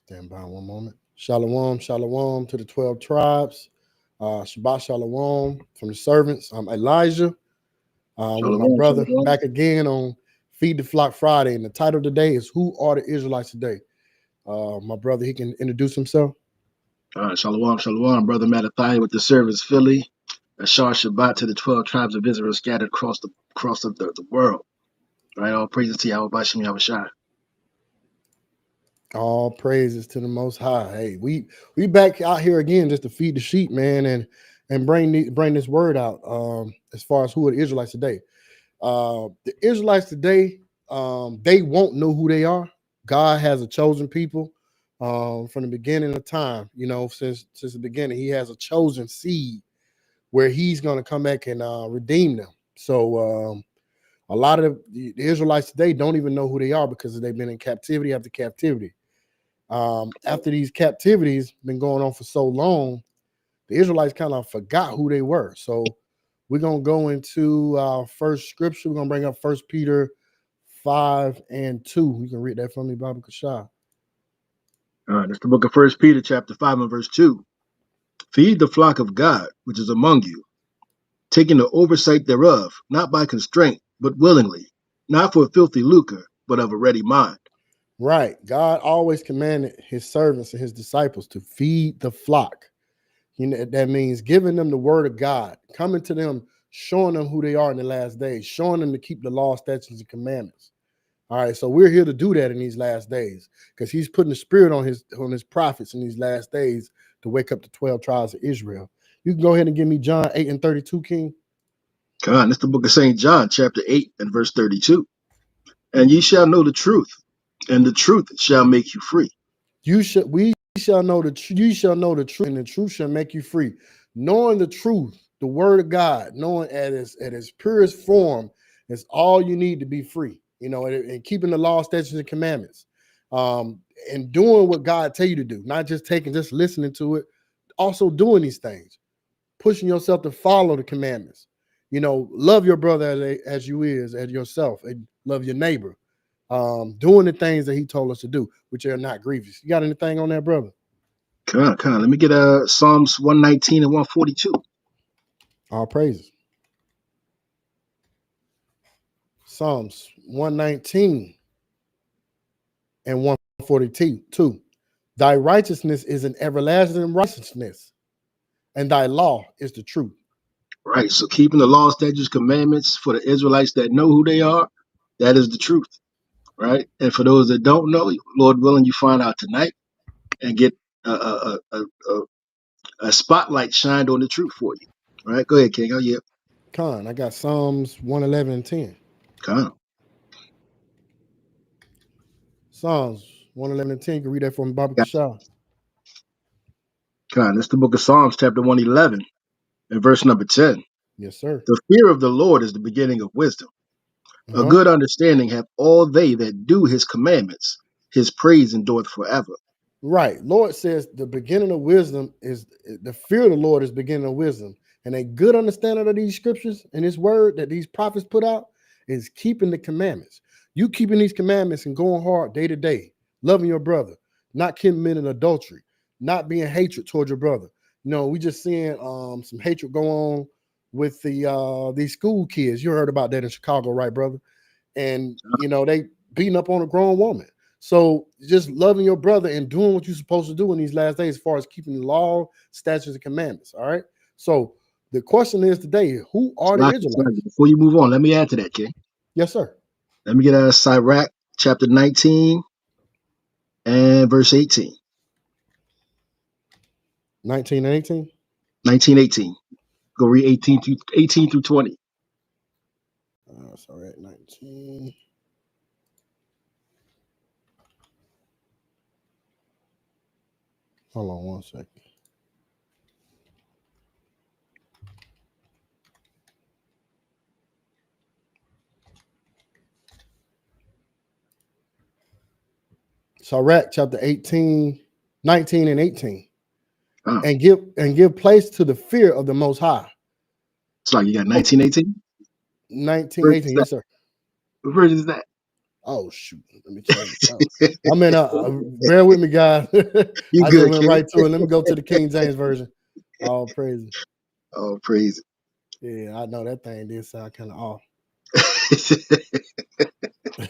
Stand by one moment. Shalom, shalom to the 12 tribes. Shabbat shalom from the servants. I'm Elijah with my Shalom, brother shalom. back again on Feed the Flock Friday. And the title today is Who Are the Israelites Today? My brother, he can introduce himself. Shalom, shalom. Brother Mattathiah with the servants, Philly. Ashar Shabbat to the 12 tribes of Israel scattered across the world. Right? All praises to Yahweh Bashem Yahushai. All praises to the Most High. Hey, we back out here again just to feed the sheep, man, and bring this word out as far as who are the Israelites today. The Israelites today, they won't know who they are. God has a chosen people from the beginning of time. You know, since the beginning, He has a chosen seed where He's going to come back and redeem them. So a lot of the Israelites today don't even know who they are because they've been in captivity after captivity. After these captivities been going on for so long, the Israelites kind of forgot who they were. So we're going to go into our first scripture. We're going to bring up 1 Peter 5:2. You can read that for me, Baba Kashah. That's the book of 1 Peter chapter 5 and verse 2. Feed the flock of God, which is among you, taking the oversight thereof, not by constraint, but willingly, not for filthy lucre, but of a ready mind. Right. God always commanded His servants and His disciples to feed the flock. You know, that means giving them the word of God, coming to them, showing them who they are in the last days, showing them to keep the law, statutes, and commandments. All right, so we're here to do that in these last days because He's putting the spirit on his prophets in these last days to wake up the 12 tribes of Israel. You can go ahead and give me John 8:32, King. Come on, that's the book of St. John chapter 8 and verse 32. And ye shall know the truth, and the truth shall make you free. We shall know you shall know the truth, and the truth shall make you free. Knowing the truth, the word of God, knowing at its purest form is all you need to be free. You know, and keeping the law, statutes, and commandments. And doing what God tell you to do, not just listening to it, also doing these things, pushing yourself to follow the commandments. You know, love your brother as yourself, and love your neighbor. Doing the things that He told us to do, which are not grievous. You got anything on that, brother? Come on. Let me get Psalms 119 and 142. All praises. Psalms 119 and 142. Thy righteousness is an everlasting righteousness, and thy law is the truth. Right. So keeping the law, statutes, commandments for the Israelites that know who they are, that is the truth. Right. And for those that don't know, Lord willing, you find out tonight and get a spotlight shined on the truth for you. All right. Go ahead, King. Oh, yeah. Con, I got Psalms 111 and 10. Come on. Psalms 111 and 10. You can read that from Baba Kashah. Come on. That's the book of Psalms, chapter 111, and verse number 10. Yes, sir. The fear of the Lord is the beginning of wisdom. A Uh-huh. good understanding have all they that do his commandments. His praise endureth forever. Right. Lord says the beginning of wisdom is the fear of the Lord is beginning of wisdom. And a good understanding of these scriptures and His word that these prophets put out is keeping the commandments. You keeping these commandments and going hard day to day, loving your brother, not committing adultery, not being hatred towards your brother. You know, we just seeing some hatred go on with these school kids. You heard about that in Chicago, right, brother? And you know, they beating up on a grown woman. So just loving your brother and doing what you're supposed to do in these last days, as far as keeping the law, statutes, and commandments. All right. So the question is today, who are the Israelites? Before you move on, let me add to that, King. Yes, sir. Let me get Sirach, chapter 19 and verse 18. 19 and 18. 19:18. Go read 18 through 20. That's all right. 19. Hold on one second. Sirach chapter 18, 19 and 18. And give place to the fear of the Most High. It's like you got 19:18? 19, 18, yes, sir. What version is that? Oh shoot, let me change it. Oh, I'm in bear with me, guys. You I just good, went King? right to it. Let me go to the King James version. All praise. Oh, praise Yeah, I know that thing did sound kind of off.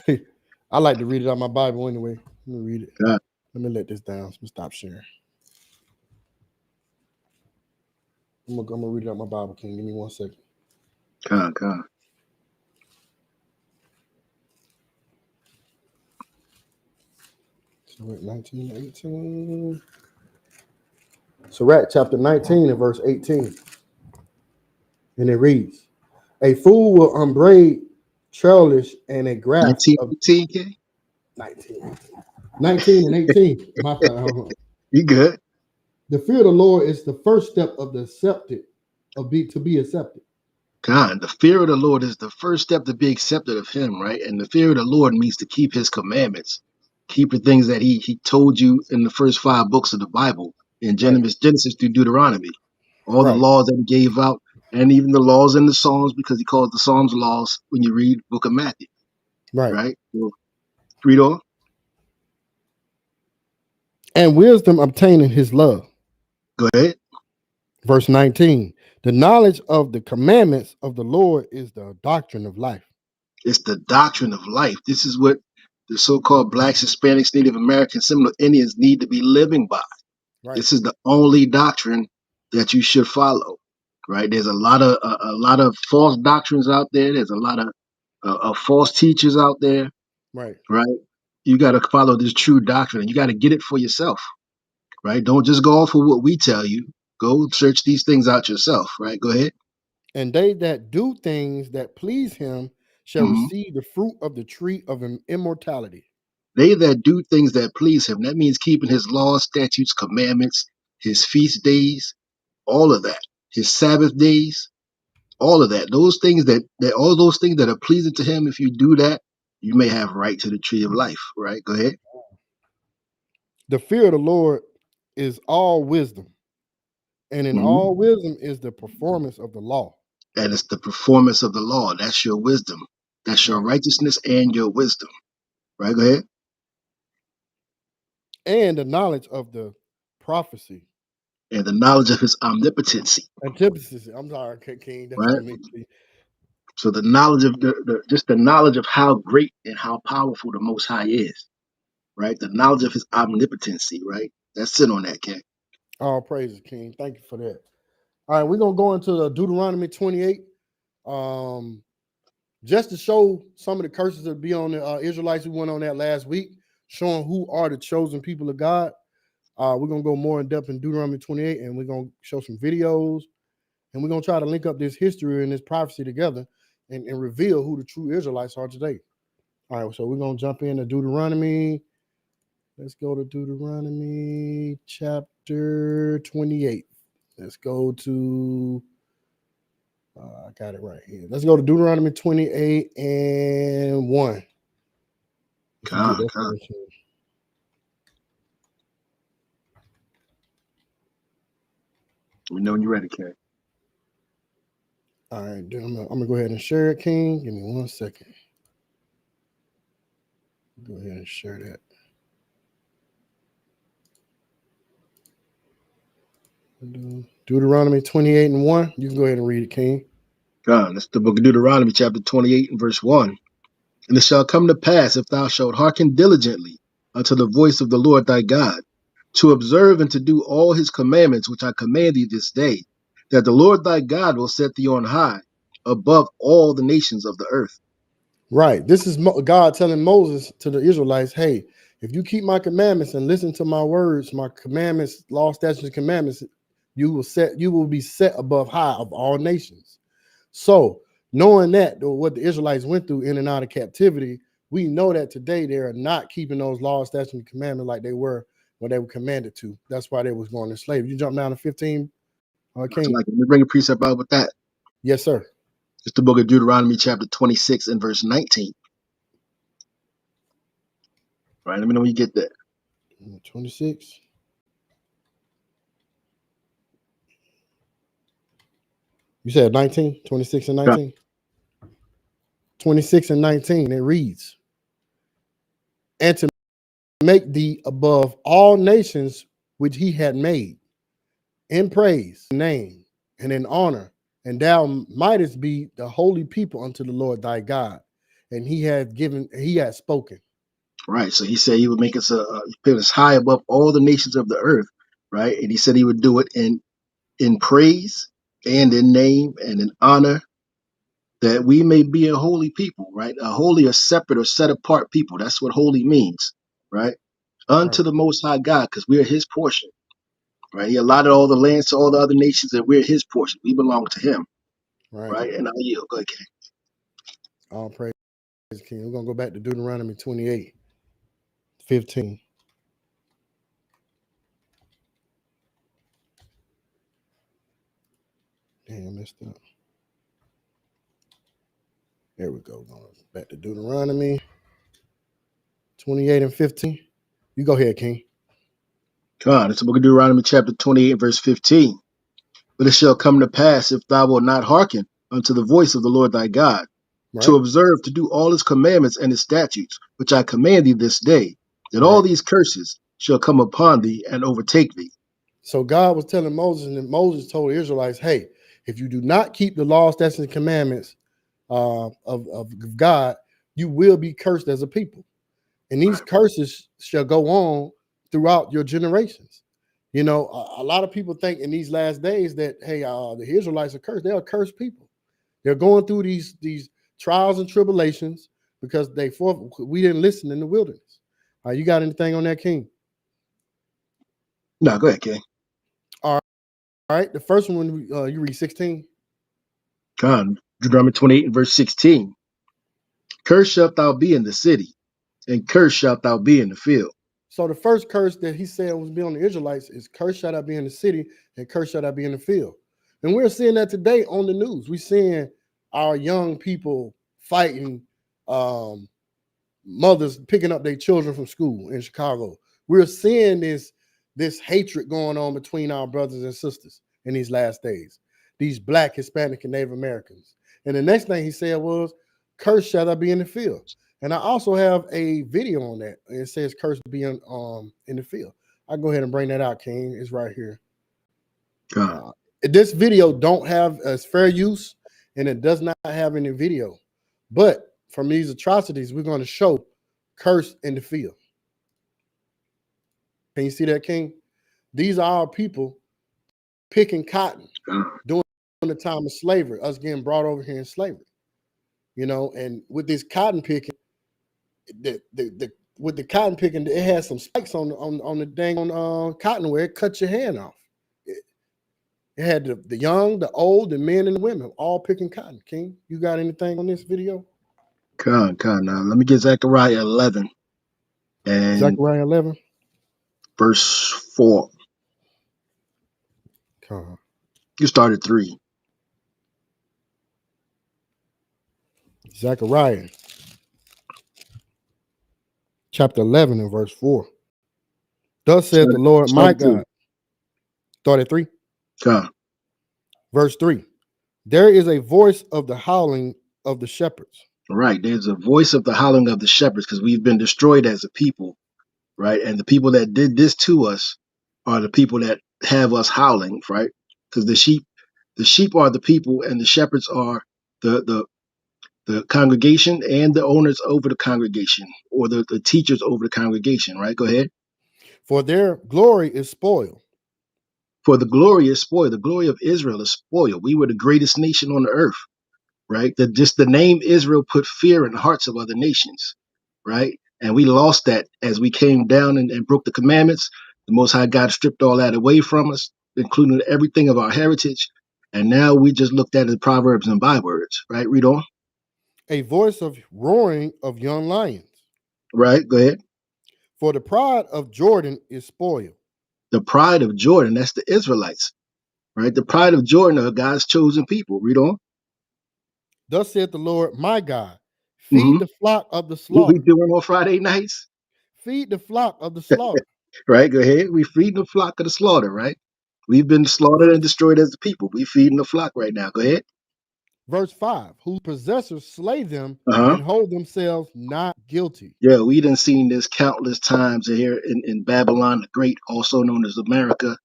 it. I like to read it out my Bible anyway. Let me read it. God, Let me let this down. Let me stop sharing. I'm gonna read it out my Bible, King. Give me 1 second. God. So we're at 19:18. Sirach chapter 19 and verse 18. And it reads, a fool will unbraid trellis and a graft of 1918, King? 19. 19 and 18. My You good? The fear of the Lord is the first step of the accepted, to be accepted. God, the fear of the Lord is the first step to be accepted of Him, right? And the fear of the Lord means to keep His commandments, keep the things that He told you in the first 5 books of the Bible, in Right, Genesis through Deuteronomy, all the right, laws that He gave out, and even the laws in the Psalms, because He calls the Psalms laws when you read Book of Matthew, right. right? So, read on. And wisdom obtaining his love. Go ahead. Verse 19. The knowledge of the commandments of the Lord is the doctrine of life. It's the doctrine of life. This is what the so-called blacks, Hispanics, Native Americans, Seminole Indians need to be living by. Right, This is the only doctrine that you should follow, right? There's a lot of false doctrines out there. There's a lot of false teachers out there, right. right? You got to follow this true doctrine, and you got to get it for yourself, right? Don't just go off of what we tell you. Go search these things out yourself, right? Go ahead. And they that do things that please him shall hmm receive the fruit of the tree of immortality. They that do things that please him. That means keeping his laws, statutes, commandments, his feast days, all of that. His Sabbath days, all of that. Those things that all those things that are pleasing to him, if you do that, you may have right to the tree of life, right? Go ahead. The fear of the Lord is all wisdom, and in hmm all wisdom is the performance of the law. And it's the performance of the law. That's your wisdom. That's your Right. righteousness and your wisdom. Right? Go ahead. And the knowledge of the prophecy. And the knowledge of his omnipotency. Antithesis. I'm sorry, King. That's Right? on me. So the knowledge of just the knowledge of how great and how powerful the most high is. Right? The knowledge of his omnipotency, right? That's it on that, King. All praises, King. Thank you for that. All right, we're gonna go into the Deuteronomy 28. Um, just to show some of the curses that be on the Israelites who went on that last week, showing who are the chosen people of God. We're gonna go more in depth in Deuteronomy 28, and we're gonna show some videos, and we're gonna try to link up this history and this prophecy together and reveal who the true Israelites are today. All right, so we're gonna jump into Deuteronomy. Let's go to Deuteronomy chapter 28. Let's go to I got it right here. Let's go to Deuteronomy 28 and 1. If you get God, that God. first. We know when you're ready, King. All right, I'm gonna go ahead and share it, King. Give me 1 second. Go ahead and share that. Deuteronomy 28 and 1. You can go ahead and read it, King. God, that's the book of Deuteronomy, chapter 28 and verse 1. And it shall come to pass, if thou shalt hearken diligently unto the voice of the Lord thy God, to observe and to do all his commandments which I command thee this day, that the Lord thy God will set thee on high above all the nations of the earth. Right. This is God telling Moses to the Israelites, hey, if you keep my commandments and listen to my words, my commandments, law, statutes, and commandments, you will be set above high of all nations. So knowing that what the Israelites went through in and out of captivity, we know that today they are not keeping those laws, statutes, and commandments like they were when they were commanded to. That's why they was going to slavery. You jump down to 15, So King. like, let me bring a precept out with that. Yes, sir. It's the book of Deuteronomy, chapter 26 and verse 19. Right? Let me know when you get there. 26. You said 19, 26 and God, 19? 26 and 19, it reads, and to make thee above all nations which he had made, in praise, name, and in honor, and thou mightest be the holy people unto the Lord thy God. And he had spoken. Right. So he said he would make us put us high above all the nations of the earth, right? And he said he would do it in praise and in name and in honor, that we may be a holy people, right? A holy, or separate, or set apart people. That's what holy means, right? Unto Right, the Most High God, because we are His portion, right? He allotted all the lands to all the other nations, and we're His portion. We belong to Him, right. right? And I yield. Go ahead, King. All praise King. We're gonna go back to Deuteronomy 28:15. Damn, I messed up. There we go. Going back to Deuteronomy 28:15. You go ahead, King. Come on, it's the book of Deuteronomy, chapter 28, verse 15. But it shall come to pass, if thou wilt not hearken unto the voice of the Lord thy God, to Right, observe to do all his commandments and his statutes, which I command thee this day, that all right. these curses shall come upon thee and overtake thee. So God was telling Moses, and Moses told the Israelites, hey, if you do not keep the law, statutes, and commandments of God, you will be cursed as a people. And these curses shall go on throughout your generations. You know, a lot of people think in these last days that, hey, the Israelites are cursed. They are cursed people. They're going through these trials and tribulations because we didn't listen in the wilderness. You got anything on that, King? No, go ahead, King. All right. The first one, you read 16. Come on, Deuteronomy 28 and verse 16. Cursed shalt thou be in the city, and cursed shalt thou be in the field. So the first curse that he said was be on the Israelites is curse shall I be in the city and curse shall I be in the field. And we're seeing that today on the news. We're seeing our young people fighting, mothers picking up their children from school in Chicago. We're seeing this hatred going on between our brothers and sisters in these last days. These Black, Hispanic, and Native Americans. And the next thing he said was, curse shall I be in the field. And I also have a video on that. It says curse be in the field. I'll go ahead and bring that out, King. It's right here. Come on. This video don't have as fair use, and it does not have any video. But from these atrocities, we're going to show curse in the field. Can you see that, King? These are our people picking cotton during the time of slavery, us getting brought over here in slavery. You know, and with this cotton picking, with the cotton picking, it has some spikes on the dang on cotton where it cuts your hand off. It had the young, the old, the men, and the women all picking cotton. King, you got anything on this video? Come on. Now, let me get Zechariah 11 and Zechariah 11. verse 4. You started 3. Zechariah chapter 11 and verse 4. Thus saith the Lord my Started 3. God. Start at 3. Come on. Verse 3. There is a voice of the howling of the shepherds. Right. There's a voice of the howling of the shepherds, because we've been destroyed as a people, right? And the people that did this to us are the people that have us howling, right? Because the sheep are the people, and the shepherds are the congregation and the owners over the congregation, or the teachers over the congregation, right? Go ahead. For their glory is spoiled. For the glory is spoiled. The glory of Israel is spoiled. We were the greatest nation on the earth, right? Just the name Israel put fear in the hearts of other nations, right? And we lost that as we came down and broke the commandments. The Most High God stripped all that away from us, including everything of our heritage. And now we just looked at it proverbs and bywords, right? Read on. A voice of roaring of young lions. Right, go ahead. For the pride of Jordan is spoiled. The pride of Jordan, that's the Israelites, right? The pride of Jordan are God's chosen people. Read on. Thus saith the Lord my God, Hmm. feed the flock of the What we slaughter. doing on Friday nights? Feed the flock of the slaughter. Right, go ahead. We feeding the flock of the slaughter, right? We've been slaughtered and Verse destroyed as a people. We feeding the flock right now. Go ahead. verse 5. Whose possessors slay them Uh huh. and hold themselves not guilty. Yeah, we done seen this countless times here in Babylon the Great, also known as America,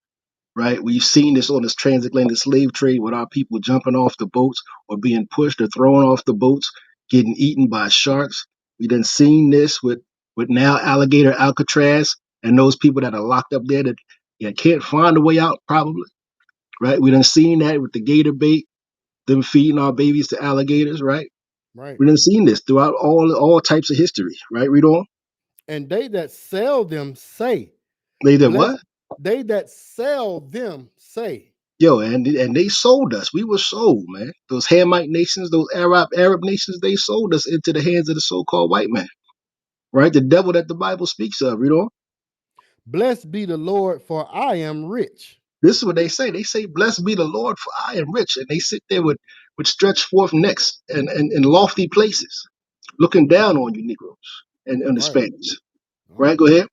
right? We've seen this on this transatlantic slave trade with our people jumping off the boats or being pushed or thrown off the boats, getting eaten by sharks. We done seen this with now alligator Alcatraz and those people that are locked up there that can't find a way out, probably, right? We done seen that with the gator bait, them feeding our babies to alligators, right? Right. We done seen this throughout all types of history, right? Read on. And they that sell them say, They did bless what? they that sell them say. Yo, and they sold us. We were sold, man. Those Hamite nations, those Arab nations, they sold us into the hands of the so-called white man, right? The devil that the Bible speaks of. You know, Blessed be the Lord, for I am rich. this is what they say. They say, "Blessed be the Lord, for I am rich," and they sit there with stretched forth necks and lofty places, looking down on you Negroes and the Right. Spaniards. Right. Right? Go ahead.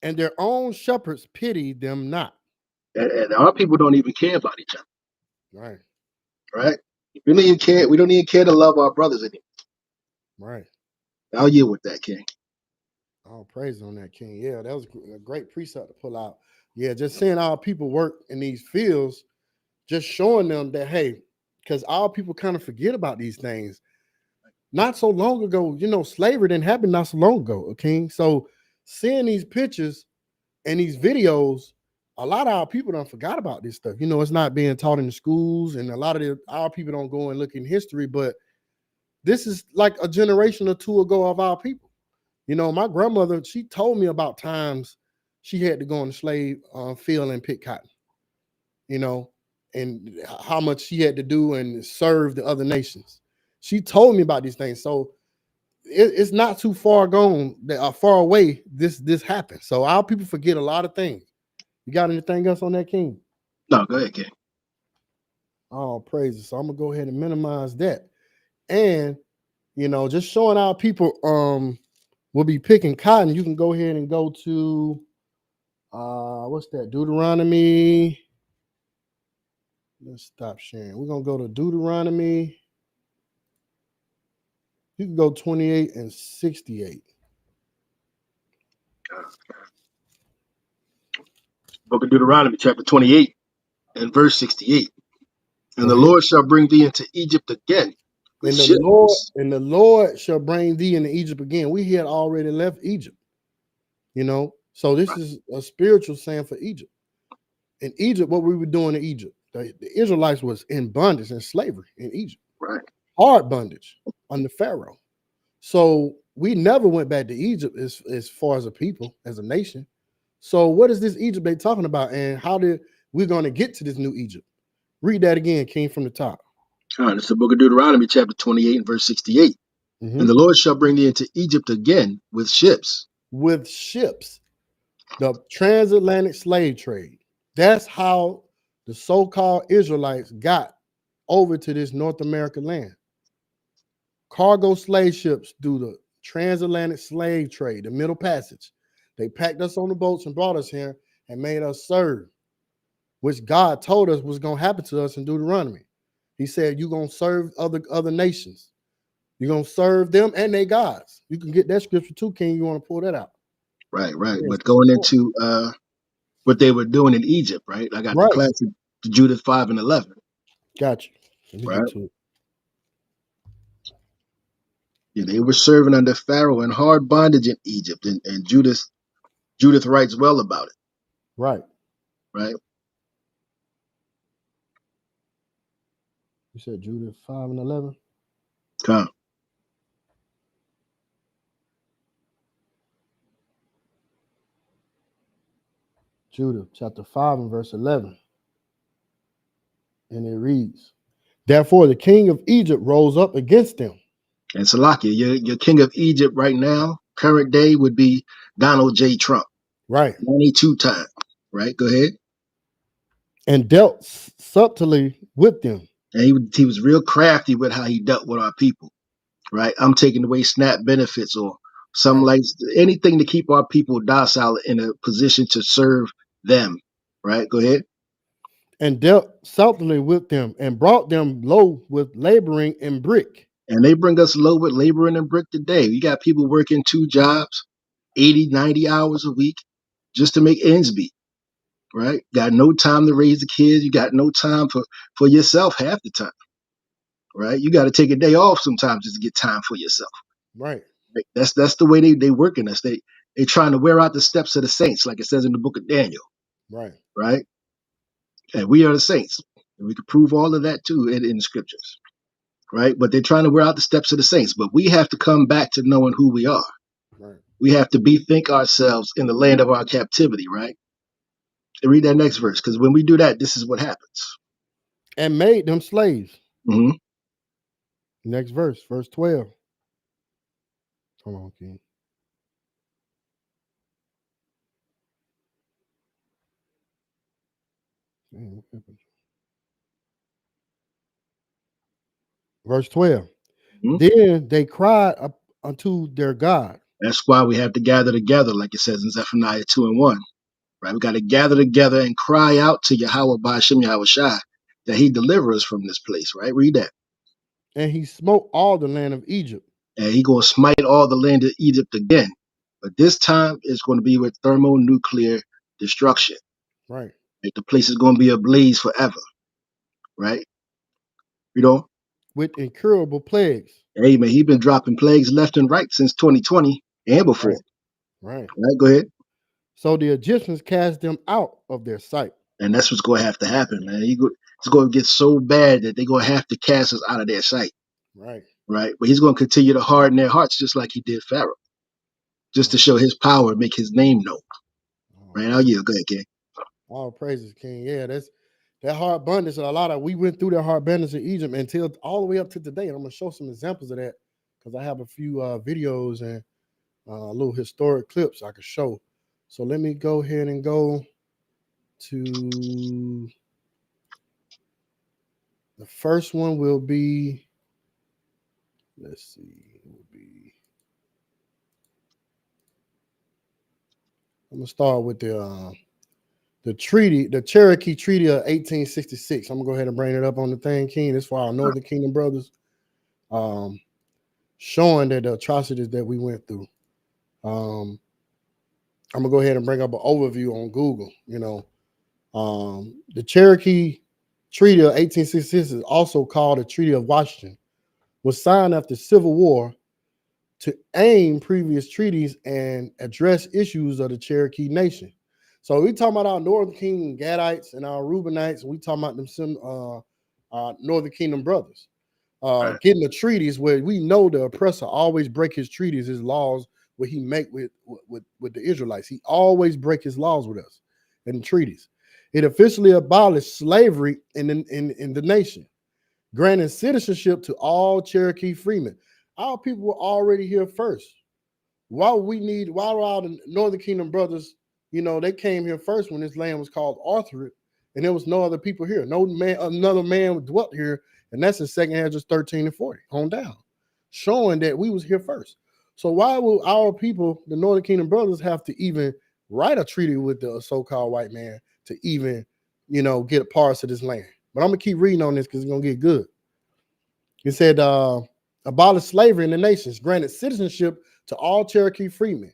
And their own shepherds pity them not. And our people don't even care about each other, Right. right? We don't even care. We don't even care to love our brothers anymore. Right. I'll yield with that, King. All praise on that, King. Yeah, that was a great precept to pull out. Yeah, just seeing our people work in these fields, just showing them that, hey, because our people kind of forget about these things. Not so long ago, slavery didn't happen not so long ago, okay? So seeing these pictures and these videos, a lot of our people don't forgot about this stuff. It's not being taught in the schools, and a lot of our people don't go and look in history, but this is like a generation or two ago of our people. My grandmother, she told me about times she had to go on the slave field and pick cotton, you know, and how much she had to do and serve the other nations. She told me about these things. So it's not too far gone, far away. This happened. So our people forget a lot of things. You got anything else on that, King? No, go ahead, King. Oh, praises. So I'm gonna go ahead and minimize that. And just showing our people will be picking cotton. You can go ahead and go to what's that? Deuteronomy. Let's stop sharing. We're gonna go to Deuteronomy. You can go 28 and 68. Book of Deuteronomy, chapter 28 and verse 68. And Go the ahead. Lord shall bring thee into Egypt again with And the Lord, ships. and the Lord shall bring thee into Egypt again. We had already left Egypt, So this Right, is a spiritual saying for Egypt. In Egypt, what we were doing in Egypt, the Israelites was in bondage and slavery in Egypt, right. hard bondage under Pharaoh. So we never went back to Egypt as far as a people, as a nation. So what is this Egypt they talking about, and how did we're going to get to this new Egypt? Read that again, King, from the top. All right, it's the book of Deuteronomy, chapter 28 and verse 68. And Mhm. the Lord shall bring thee into Egypt again with ships. With ships, the transatlantic slave trade. That's how the so-called Israelites got over to this North American land. Cargo slave ships do the transatlantic slave trade, the Middle Passage. They packed us on the boats and brought us here and made us serve, which God told us was going to happen to us in Deuteronomy. He said, you're going to serve other nations. You're going to serve them and their gods. You can get that scripture too, King. You want to pull that out? Right, right. Yes. But going into what they were doing in Egypt, right? I got the Right. classic Judith 5 and 11, Got you. Let me get right? to it. Yeah, they were serving under Pharaoh in hard bondage in Egypt. And Judith writes well about it, Right. right? You said Judith 5 and 11? Come. Judith chapter 5 and verse 11. And it reads, therefore the king of Egypt rose up against them. And Salakia, your king of Egypt right now, current day, would be Donald J. Trump, Right. 92 times, right? Go ahead. And dealt subtly with them. And he was real crafty with how he dealt with our people, right? I'm taking away SNAP benefits or some Right. like anything to keep our people docile in a position to serve them, right? Go ahead. And dealt subtly with them and brought them low with laboring in brick. And they bring us low with laboring and brick today. You got people working 2 jobs, 80, 90 hours a week just to make ends meet, right? Got no time to raise the kids. You got no time for yourself half the time, right? You got to take a day off sometimes just to get time for yourself. Right. Right? That's the way they working us. They trying to wear out the steps of the saints, like it says in the book of Daniel, Right. right? And we are the saints. And we can prove all of that too in the scriptures, right? But they're trying to wear out the steps of the saints. But we have to come back to knowing who we are. Right. We have to bethink ourselves in the land of our captivity, right? And read that next verse, because when we do that, this is what happens. And made them slaves. Hmm. Next verse, verse 12. Come on, King. Damn, what happened? Verse 12. Hmm. Then they cried up unto their God. That's why we have to gather together, like it says in Zephaniah 2 and 1, right? We got to gather together and cry out to Yahweh Ba'ashem Yahweh Shai that he deliver us from this place, right? Read that. And he smote all the land of Egypt. And he going to smite all the land of Egypt again. But this time it's going to be with thermonuclear destruction. Right. Right? The place is going to be ablaze forever, right? You know, With incurable plagues. hey man, he been dropping plagues left and right since 2020 and before. Right. Right. Right, go ahead. So the Egyptians cast them out of their sight. And that's what's going to have to happen, man. It's going to get so bad that they're going to have to cast us out of their sight, Right. right? But he's going to continue to harden their hearts just like he did Pharaoh, just to Oh, show his power and make his name known. oh, Right now, praise. yeah, go ahead, King. All praises, King. Yeah, that's that hard abundance. A lot of we went through that hard abundance in Egypt until all the way up to today. And I'm gonna show some examples of that because I have a few videos and little historic clips I could show. So let me go ahead and go to the first one. Will be, let's see, it will be. I'm gonna start with the treaty, the Cherokee Treaty of 1866. I'm gonna go ahead and bring it up on the thing, King. This for our Northern Kingdom brothers, um, showing that the atrocities that we went through. Um, I'm gonna go ahead and bring up an overview on Google. The Cherokee Treaty of 1866 is also called the Treaty of Washington. Was signed after Civil War to aim previous treaties and address issues of the Cherokee Nation. So we talking about our Northern Kingdom Gadites and our Reubenites, and we talking about them Northern Kingdom brothers. Right. Getting the treaties where we know the oppressor always break his treaties, his laws, what he make with the Israelites. He always break his laws with us in the treaties. It officially abolished slavery in the nation, granting citizenship to all Cherokee freemen. Our people were already here first. Why all the Northern Kingdom brothers, they came here first when this land was called Arthur, and there was no other people here. No man, another man dwelt here, and that's in Second Ezra 13 and 40 on down, showing that we was here first. So why will our people, the Northern Kingdom brothers, have to even write a treaty with the so-called white man to even, get a parts of this land? But I'm gonna keep reading on this because it's gonna get good. It said, abolish slavery in the nations, granted citizenship to all Cherokee freemen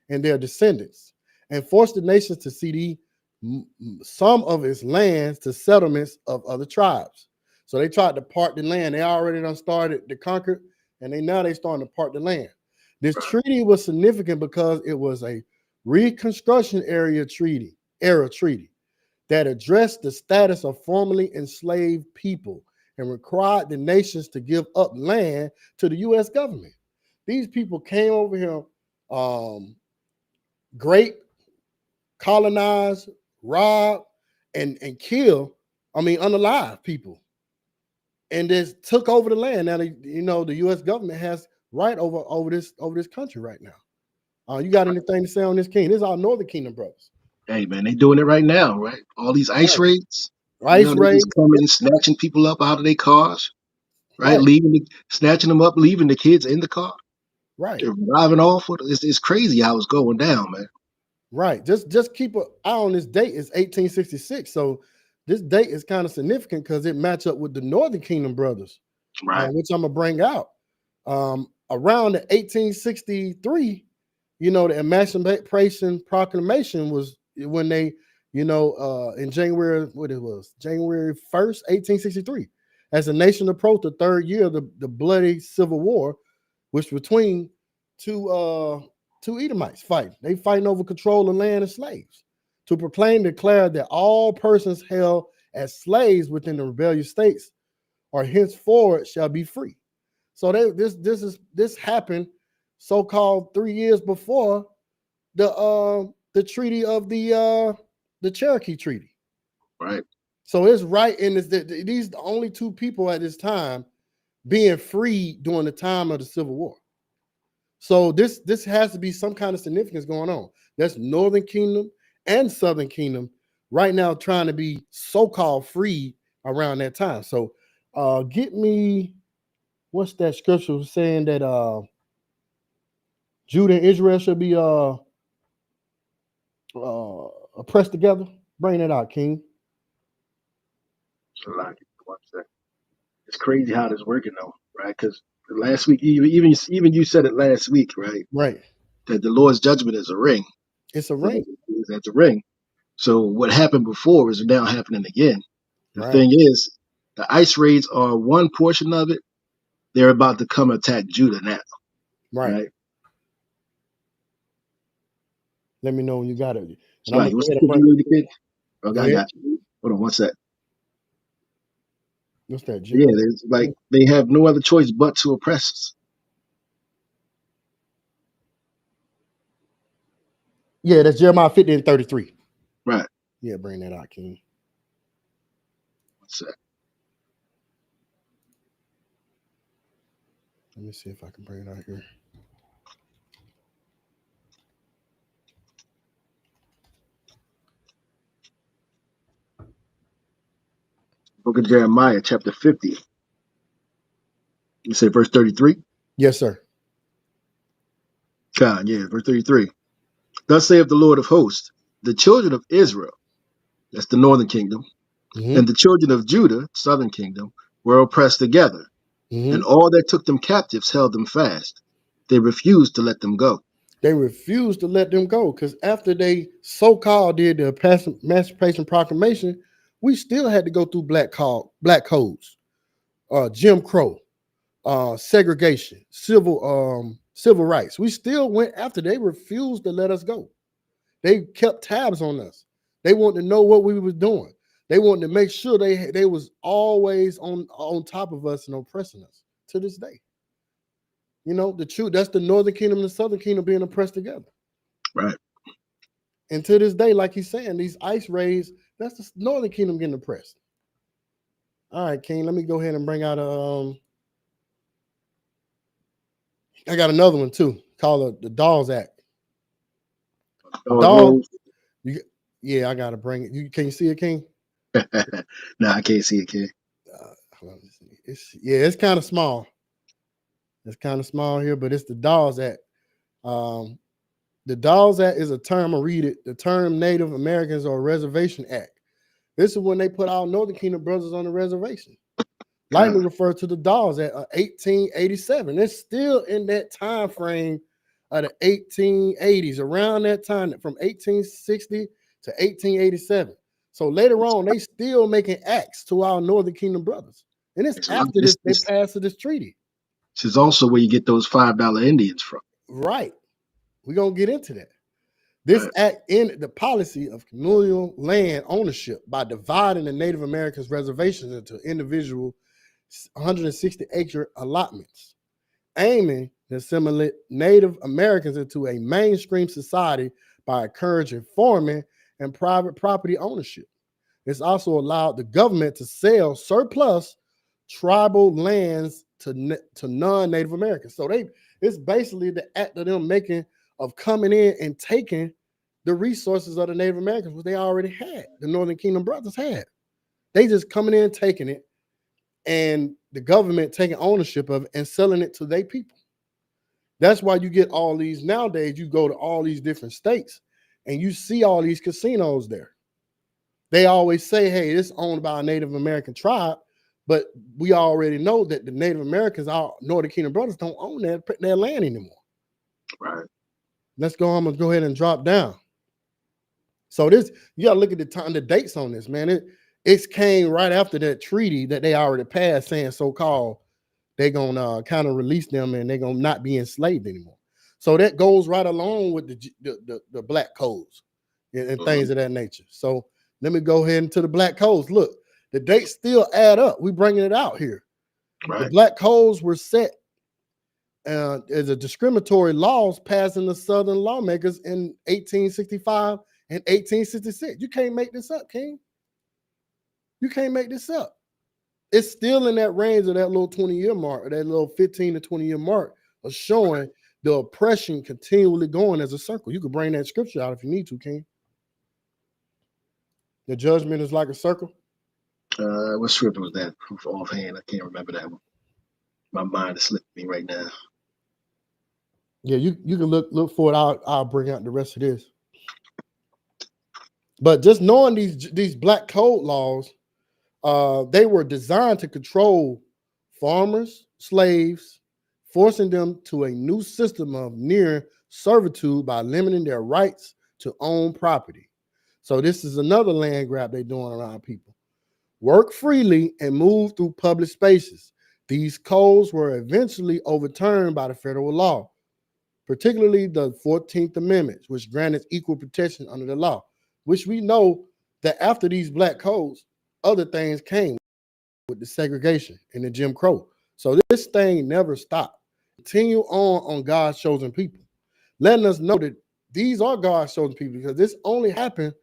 and their descendants, and forced the nations to cede some of its lands to settlements of other tribes. So they tried to part the land. They already done started to conquer, and they starting to part the land. This treaty was significant because it was a Reconstruction era treaty that addressed the status of formerly enslaved people and required the nations to give up land to the U.S. government. These people came over here, great, colonize, rob, and kill. I mean, unalive people, and just took over the land. Now, the U.S. government has right over this country right now. You got anything to say on this, King? This is our Northern Kingdom brothers. Hey man, they doing it right now, right? All these ice Right. raids, Ice they just raids. coming, snatching people up out of their cars, right? Right. Snatching them up, leaving the kids in the car. Right. They're driving off. It's crazy how it's going down, man. Right. Just keep an eye on this date. It's 1866. So this date is kind of significant because it match up with the Northern Kingdom brothers, Right. which I'm gonna bring out. Around the 1863, the Emancipation Proclamation was when they, in January, what it was, January 1st, 1863, as the nation approached the third year of the bloody Civil War, which between two Edomites fighting. They fighting over control of land and slaves. To proclaim, declare that all persons held as slaves within the rebellious states or henceforward shall be free. So this happened so-called 3 years before the treaty of the Cherokee Treaty. Right. So it's right in this. These the only two people at this time being free during the time of the Civil War. So this has to be some kind of significance going on. That's Northern Kingdom and Southern Kingdom right now trying to be so-called free around that time. So get me, what's that scripture saying that Judah and Israel should be oppressed together? Bring it out, King. So like, it's crazy how this working though, right? Because last week, even you said it last week, right? Right. That the Lord's judgment is a ring. It's a ring. It's a ring. So what happened before is now happening again. The Right. thing is, the ice raids are one portion of it. They're about to come attack Judah now, right? Let me know when you got it. And So I'm like, gonna what's go the ahead and bring. you read the kid? Go Okay, I ahead. got you. Hold on one sec. What's that? Yeah, there's like they have no other choice but to oppress us. Yeah, that's Jeremiah 50 and 33. Right. Yeah, bring that out, King. One sec. Let me see if I can bring it out here. Book of Jeremiah, chapter 50. You say verse 33? Yes, sir. God, yeah, verse 33. Thus saith the Lord of hosts, the children of Israel, that's the northern kingdom, and the children of Judah, southern kingdom, were oppressed together, and all that took them captives held them fast. They refused to let them go. They refused to let them go because after they so-called did the Emancipation Proclamation, we still had to go through black codes, Jim Crow, segregation, civil rights. We still went after. They refused to let us go. They kept tabs on us. They wanted to know what we was doing. They wanted to make sure they was always on top of us and oppressing us to this day. The truth, that's the Northern Kingdom and the Southern Kingdom being oppressed together. Right. And to this day, like he's saying, these ice raids, that's the Northern Kingdom getting oppressed. All right, King, let me go ahead and bring out I got another one too, called the Dolls Act. Dolls, yeah, I gotta bring it. Can you see it, King? No, I can't see it, kid. It's kind of small. It's kind of small here, but it's the Dolls Act. The Dolls Act is a term, I'll read it. The term Native Americans or Reservation Act. This is when they put our Northern Kingdom brothers on the reservation. Lightly referred to the Dolls Act 1887. It's still in that time frame of the 1880s, around that time from 1860 to 1887. So later on, they still making acts to our Northern Kingdom brothers. And it's after they passed this treaty. This is also where you get those $5 Indians from. Right. We're going to get into that. This act ended the policy of communal land ownership by dividing the Native Americans' reservations into individual 160-acre allotments, aiming to assimilate Native Americans into a mainstream society by encouraging farming and private property ownership. It's also allowed the government to sell surplus tribal lands to non-Native Americans. So it's basically the act of them making of coming in and taking the resources of the Native Americans, which they already had. The Northern Kingdom brothers had. They just coming in, taking it, and the government taking ownership of it and selling it to their people. That's why you get all these nowadays. You go to all these different states and you see all these casinos there. They always say, hey, it's owned by a Native American tribe, But we already know that the Native Americans, our Northern Kingdom brothers, don't own their land anymore. Right. Let's go. I'm gonna go ahead and drop down. So this, you gotta look at the dates on this, man. It came right after that treaty that they already passed, saying so-called they're gonna kind of release them and they're gonna not be enslaved anymore. So that goes right along with the black codes and things of that nature. So let me go ahead into the black codes. Look, the dates still add up. We bringing it out here. Right. The black codes were set as a discriminatory laws passed in the Southern lawmakers in 1865 and 1866. You can't make this up, King. You can't make this up. It's still in that range of that little 20-year mark, or that little 15 to 20-year mark of showing the oppression continually going as a circle. You could bring that scripture out if you need to, King. The judgment is like a circle. What scripture was that? Offhand, I can't remember that one. My mind is slipping me right now. Yeah, you can look for it. I'll bring out the rest of this. But just knowing these black code laws, they were designed to control farmers, slaves, forcing them to a new system of near servitude by limiting their rights to own property. So this is another land grab they're doing around people. Work freely and move through public spaces. These codes were eventually overturned by the federal law, particularly the 14th Amendment, which granted equal protection under the law, which we know that after these black codes, other things came with the segregation and the Jim Crow. So this thing never stopped. Continue on God's chosen people, letting us know that these are God's chosen people, because this only happened.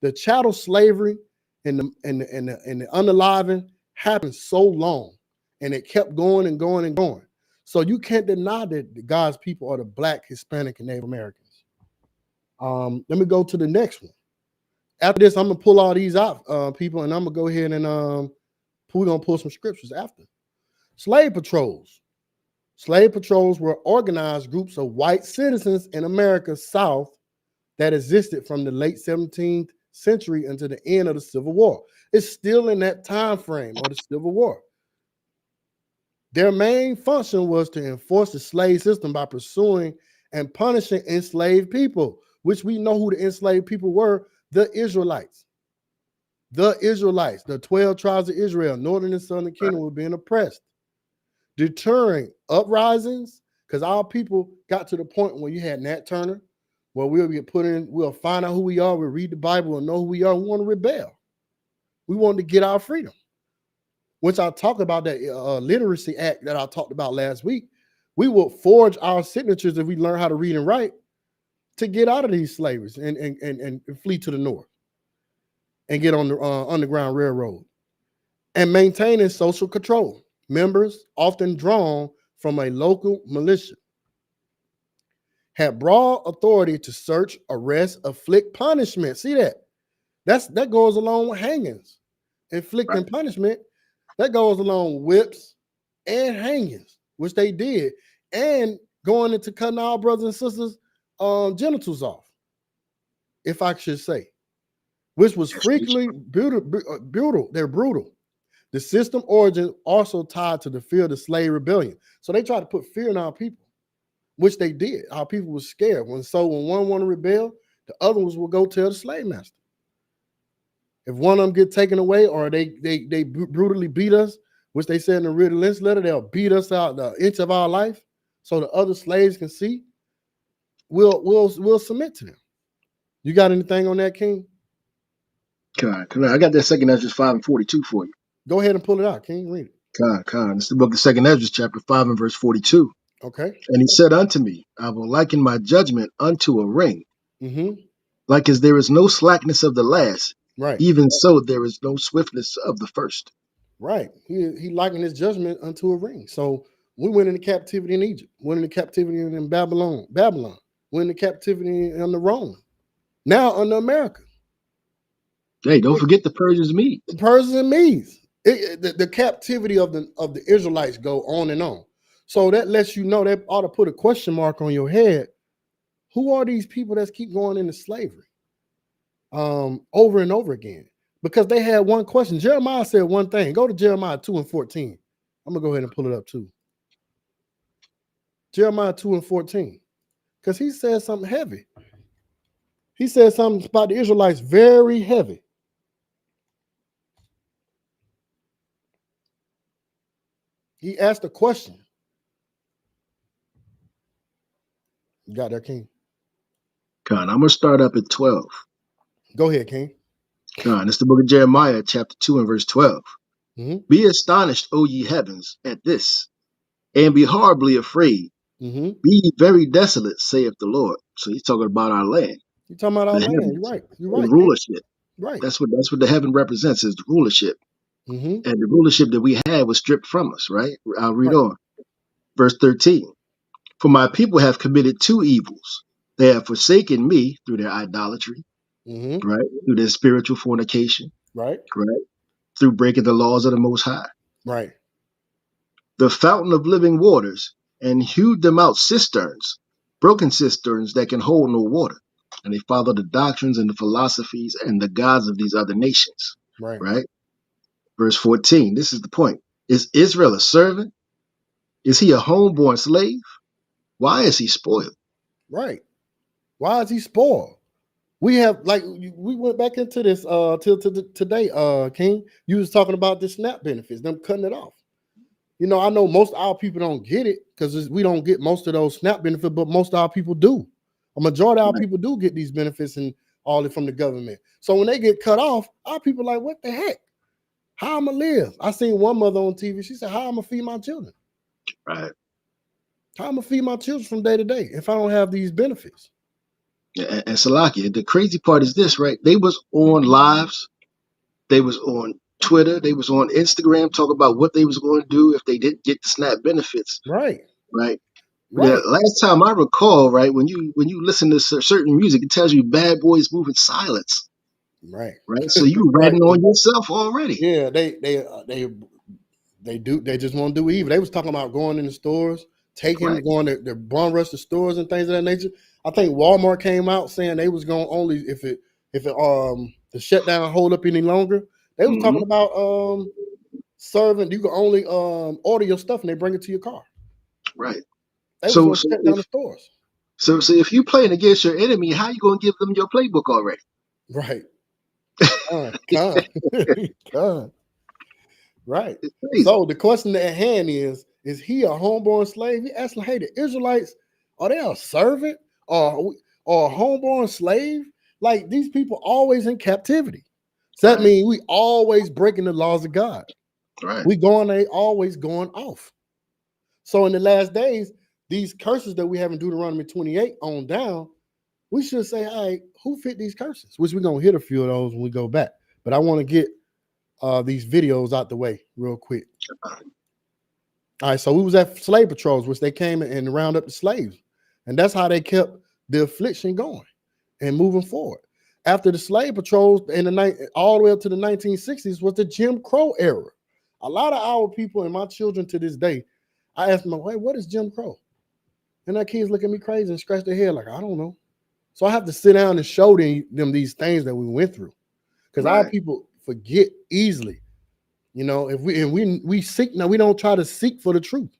The chattel slavery and the unaliving happened so long, and it kept going and going and going. So you can't deny that God's people are the Black, Hispanic, and Native Americans. Let me go to the next one. After this, I'm gonna pull all these out, people, and I'm gonna go ahead and we're gonna pull some scriptures after. Slave patrols. Slave patrols were organized groups of white citizens in America's South that existed from the late 17th century until the end of the Civil War. It's still in that time frame of the Civil War. Their main function was to enforce the slave system by pursuing and punishing enslaved people, which we know who the enslaved people were: the Israelites. The Israelites, the 12 tribes of Israel, northern and southern kingdom, were being oppressed. Deterring uprisings, because our people got to the point where you had Nat Turner, where we'll get put in, we'll find out who we are, we'll read the Bible and know who we are. We want to rebel. We want to get our freedom. Which I talked about that literacy act that I talked about last week. We will forge our signatures if we learn how to read and write to get out of these slaveries and flee to the north and get on the Underground Railroad and maintaining social control. Members, often drawn from a local militia, had broad authority to search, arrest, afflict punishment. See that? That goes along with hangings, inflicting punishment. That goes along with whips and hangings, which they did, and going into cutting our brothers and sisters' genitals off, if I should say, which was frequently brutal. They're brutal. The system origin also tied to the fear of the slave rebellion. So they tried to put fear in our people, which they did. Our people were scared. When one wanted to rebel, the other ones will go tell the slave master. If one of them get taken away, or they brutally beat us, which they said in the Ridley Lynch letter, they'll beat us out the inch of our life, so the other slaves can see. We'll submit to them. You got anything on that, King? I got that second Ezra 5:42 for you. Go ahead and pull it out, King. Read it. It's the book of second Ezra, chapter 5 and verse 42. Okay. And he said unto me, I will liken my judgment unto a ring. Like as there is no slackness of the last, right, even so there is no swiftness of the first. Right. He likened his judgment unto a ring. So we went into captivity in Egypt, went into captivity in Babylon, went into captivity under Rome, now under America. Hey, don't forget the Persians and Medes. The Persians and Medes. The captivity of the Israelites go on and on. So that lets you know, that ought to put a question mark on your head. Who are these people that keep going into slavery over and over again? because they had one question. Jeremiah said one thing. Go to Jeremiah 2:14. I'm gonna go ahead and pull it up too. Jeremiah 2:14. Because he said something heavy. He said something about the Israelites very heavy. He asked a question. You got there, King? Con, I'm going to start up at 12. Go ahead, King. Con, it's the book of Jeremiah, chapter 2 and verse 12. Mm-hmm. Be astonished, O ye heavens, at this, and be horribly afraid. Mm-hmm. Be ye very desolate, saith the Lord. So he's talking about our land, You talking about our the land? You're heavens, right. You're the right, King. rulership. Right. That's what the heaven represents, is the rulership. Mm-hmm. And the rulership that we had was stripped from us, right? I'll read Right. on. Verse 13. For my people have committed two evils. They have forsaken me through their idolatry, Mm-hmm. right? Through their spiritual fornication, Right. right? Through breaking the laws of the Most High, Right. the fountain of living waters, and hewed them out cisterns, broken cisterns that can hold no water. And they follow the doctrines and the philosophies and the gods of these other nations, Right. right? Verse 14, this is the point. Is Israel a servant? Is he a homeborn slave? Why is he spoiled? Right. Why is he spoiled? We have we went back into this till today, King. You was talking about the SNAP benefits, them cutting it off. You know, I know most of our people don't get it because we don't get most of those SNAP benefits, but most of our people do. A majority of our Right. people do get these benefits and all it from the government. So when they get cut off, our people like, what the heck? How am I live? I seen one mother on TV. She said, how am I feed my children? Right. How am I feed my children from day to day if I don't have these benefits? And Salakia, the crazy part is this, right? They was on lives, they was on Twitter, they was on Instagram talking about what they was going to do if they didn't get the SNAP benefits, Right. right? The Right. last time I recall, right, when you listen to certain music, it tells you bad boys move in silence, Right. right? So you Right. ratting on yourself already, Yeah, they do. They just want to do evil. They was talking about going in the stores, right? going to bum rush the stores and things of that nature. I think Walmart came out saying they was going only if it the shutdown hold up any longer. They was talking Hmm. about serving. You can only order your stuff and they bring it to your car. Right. They was So going to so shut down if the stores. so if you playing against your enemy, how you gonna give them your playbook already? Right. Con. Con. Right. It's crazy, So the question at hand is he a homeborn slave? He asking, hey, the Israelites, are they a servant or a homeborn slave? Like these people always in captivity. So that right? means we always breaking the laws of God. Right. They always going off. So in the last days, these curses that we have in Deuteronomy 28 on down, we should say, hey, who fit these curses? Which we're gonna hit a few of those when we go back. But I want to get these videos out the way real quick. All right, so we was at slave patrols, which they came and round up the slaves, and that's how they kept the affliction going and moving forward. After the slave patrols in the night, all the way up to the 1960s, was the Jim Crow era. A lot of our people and my children to this day, I ask them, "Hey, what is Jim Crow?" And their kids look at me crazy and scratch their head like, "I don't know." So I have to sit down and show them these things that we went through, because our Right. people forget easily. You know, if we seek now, we don't try to seek for the truth.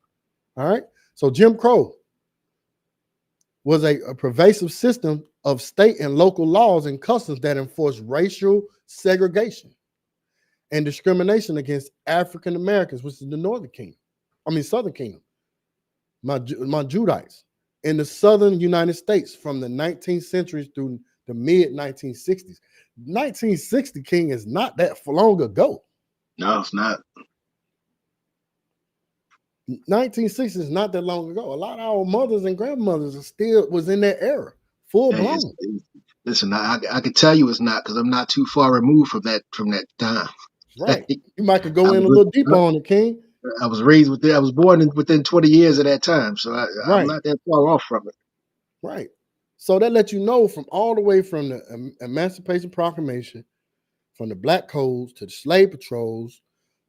All right. So Jim Crow was a pervasive system of state and local laws and customs that enforced racial segregation and discrimination against African Americans, which is the Northern Kingdom. I mean, Southern Kingdom, my Judites in the Southern United States from the 19th century through the mid 1960s. 1960 King is not that long ago. No, it's not. 1960 is not that long ago. A lot of our mothers and grandmothers are still was in that era, full Hey, blown. listen, I can tell you it's not because I'm not too far removed from that time. Right. You might could I go in a was little deeper on it, King. I was raised within. I was born within 20 years of that time, so I'm Right. not that far off from it. Right. So that lets you know from all the way from the Emancipation Proclamation, from the Black Codes to the slave patrols,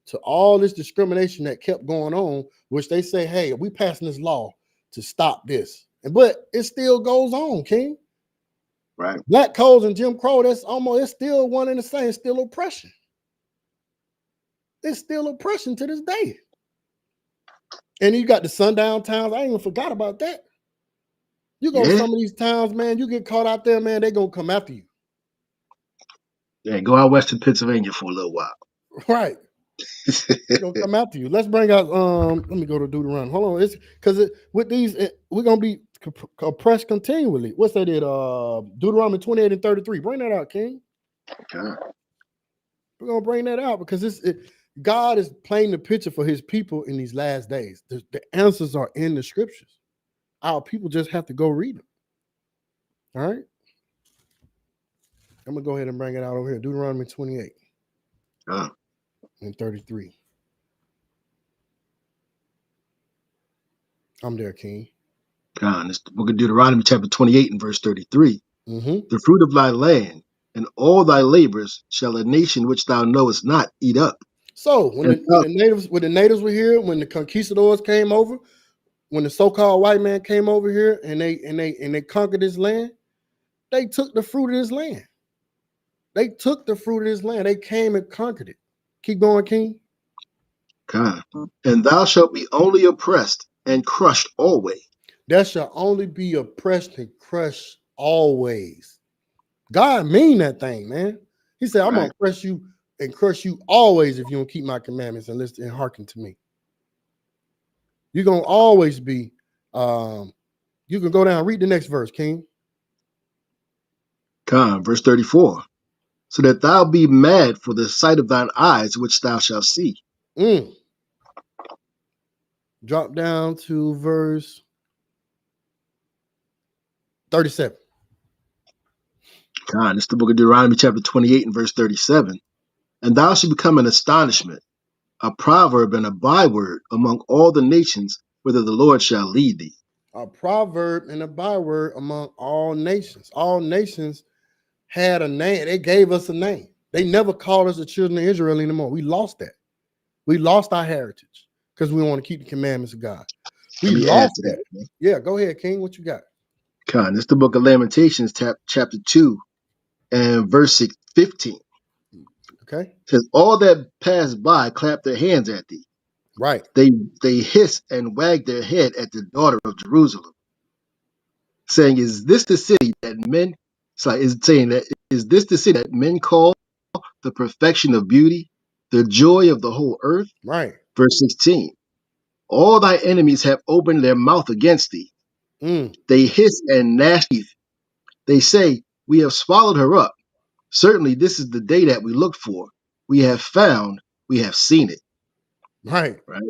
to all this discrimination that kept going on, which they say, hey, we passing this law to stop this. But it still goes on, King. Right. Black codes and Jim Crow, it's still one and the same, it's still oppression. It's still oppression to this day. And you got the sundown towns. I ain't even forgot about that. You go to Yeah. some of these towns, man, you get caught out there, man, they gonna come after you. Yeah. Go out west to Pennsylvania for a little while. Right. They're gonna come after you. Let's bring out let me go to Deuteronomy. Hold on. It's because with these, we're gonna be oppressed continually. What's that? Deuteronomy 28 and 33. Bring that out, King. Okay. We're gonna bring that out because God is painting the picture for his people in these last days. The answers are in the scriptures. Our people just have to go read them. All right. I'm gonna go ahead and bring it out over here. Deuteronomy 28 and 33. I'm there, King. It's the book of Deuteronomy, chapter 28 and verse 33. Mm-hmm. The fruit of thy land and all thy labors shall a nation which thou knowest not eat up. So when And the natives were here, when the conquistadors came over, when the so-called white man came over here and they conquered this land, they took the fruit of this land. They took the fruit of this land. They came and conquered it. Keep going, King. and thou shalt be only oppressed and crushed always. There shall only be oppressed and crushed always. God mean that thing, man. He said, I'm gonna Right. oppress you and crush you always if you don't keep my commandments and listen and hearken to me. You're gonna always be you can go down, read the next verse, King. Verse 34. So that thou be mad for the sight of thine eyes, which thou shalt see. Drop down to verse 37. It's the book of Deuteronomy, chapter 28 and verse 37. And thou shalt become an astonishment, a proverb and a byword among all the nations, whither the Lord shall lead thee. A proverb and a byword among all nations. All nations had a name. They gave us a name. They never called us the children of Israel anymore. We lost that. We lost our heritage because we want to keep the commandments of God. We Let me add lost to that. that, man. Yeah, go ahead, King. What you got? It's the book of Lamentations, chapter 2 and verse 15. Okay. It says, all that pass by clap their hands at thee. Right. They hiss and wag their head at the daughter of Jerusalem, saying, Is this the city that men is this the city that men call the perfection of beauty, the joy of the whole earth? Right. Verse 16. All thy enemies have opened their mouth against thee. They hiss and gnash teeth. They say, We have swallowed her up. Certainly this is the day that we looked for. We have found, we have seen it. Right. Right.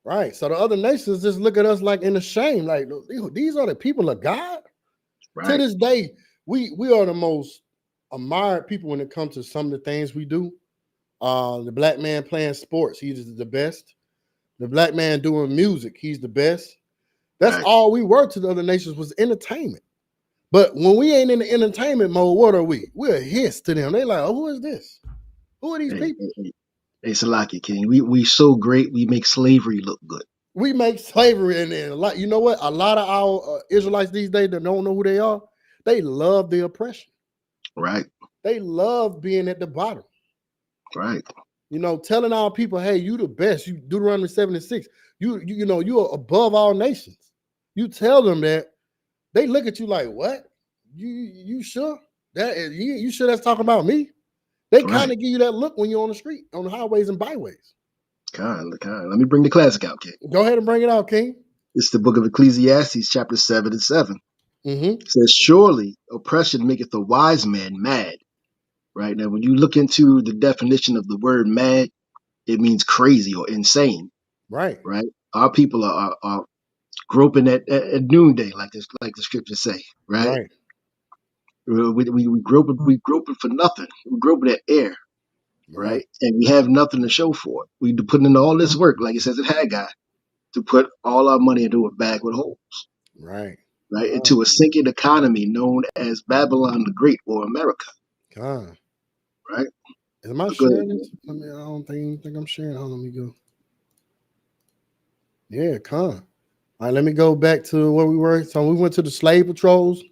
Right. So the other nations just look at us like in a shame, like these are the people of God. To Right. this day, we are the most admired people when it comes to some of the things we do. The black man playing sports, he's the best. The black man doing music, he's the best. That's Right. all we were to the other nations was entertainment. But when we ain't in the entertainment mode, what are we? We're a hiss to them. They like, oh, who is this? Who are these people? Hey, Salaki King, we so great, we make slavery look good. We make slavery and a lot. You know what? A lot of our Israelites these days that don't know who they are, they love the oppression. Right. They love being at the bottom. Right. You know, telling our people, hey, you the best. You Deuteronomy 7:6. You know, you are above all nations. You tell them that, they look at you like, what? You sure? You sure that's talking about me? They kind of give you that look when you're on the street, on the highways and byways. Let me bring the classic out, King. Go ahead and bring it out, King. It's the book of Ecclesiastes, chapter 7 and 7. Mm-hmm. It says, Surely oppression maketh the wise man mad. Right. Now, when you look into the definition of the word mad, it means crazy or insane. Right. Right. Our people are groping at noonday, like the scriptures say. Right. Right. We groping for nothing. We're groping at air. Right. And we have nothing to show for it. We put in all this work, like it says in Haggai, to put all our money into a bag with holes. Right. Right. Into a sinking economy known as Babylon the Great or America. Right. Am I sharing this? I don't think I'm sharing. Hold on, let me go. Yeah, All right, let me go back to where we were. So we went to the slave patrols.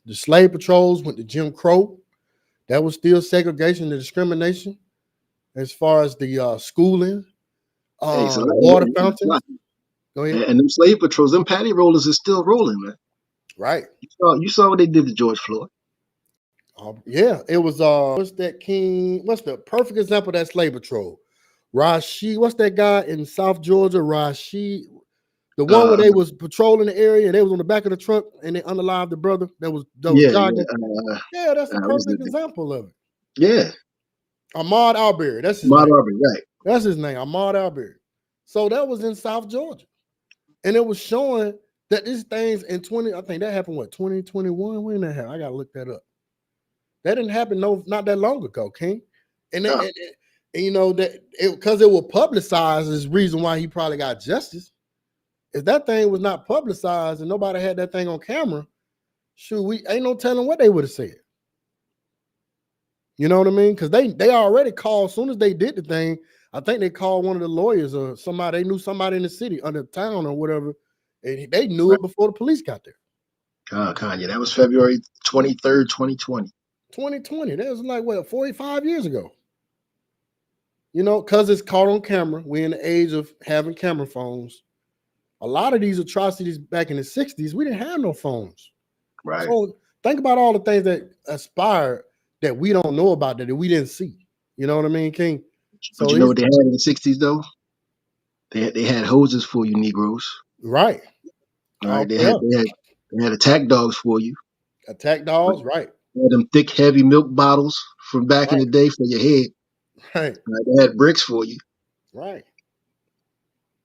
The slave patrols went to Jim Crow. That was still segregation and discrimination as far as the schooling, Hey, so water fountains. Go ahead. and them slave patrols, them patty rollers is still rolling, man. Right. You saw what they did to George Floyd. Yeah, it was what's that king? What's the perfect example of that slave patrol? Rashid, what's that guy in South Georgia? Rashid, the one where Uh, they was patrolling the area and they was on the back of the truck and they unalived the brother that was yeah, jogging. yeah. Yeah, that's a What's perfect that thing? example of it. Yeah, Ahmaud Arbery, that's his Ahmaud name. Arbery, right? That's his name, Ahmaud Arbery. So that was in South Georgia. And it was showing that these things in 20, I think that happened, what, 2021? When that happened? I got to look that up. That didn't happen not that long ago, King. And, No, and you know, that because it was publicized is the reason why he probably got justice. If that thing was not publicized and nobody had that thing on camera, shoot, we ain't no telling what they would have said. You know what I mean? Because they already called as soon as they did the thing. I think they called one of the lawyers or somebody. They knew somebody in the city, or the town, or whatever, and they knew right. it before the police got there. Kanye, that was February 23rd, 2020. 2020. That was like what 45 years ago. You know, because it's caught on camera. We're in the age of having camera phones. A lot of these atrocities back in the 60s, we didn't have no phones. Right. So think about all the things that aspired that we don't know about that we didn't see. You know what I mean, King? But So you know it's what they had in the 60s, though? They had hoses for you Negroes. right. All Oh right, yeah. they had attack dogs for you. Attack dogs, right. They had them thick, heavy milk bottles from back in Right. the day for your head. Right. All right, they had bricks for you. Right.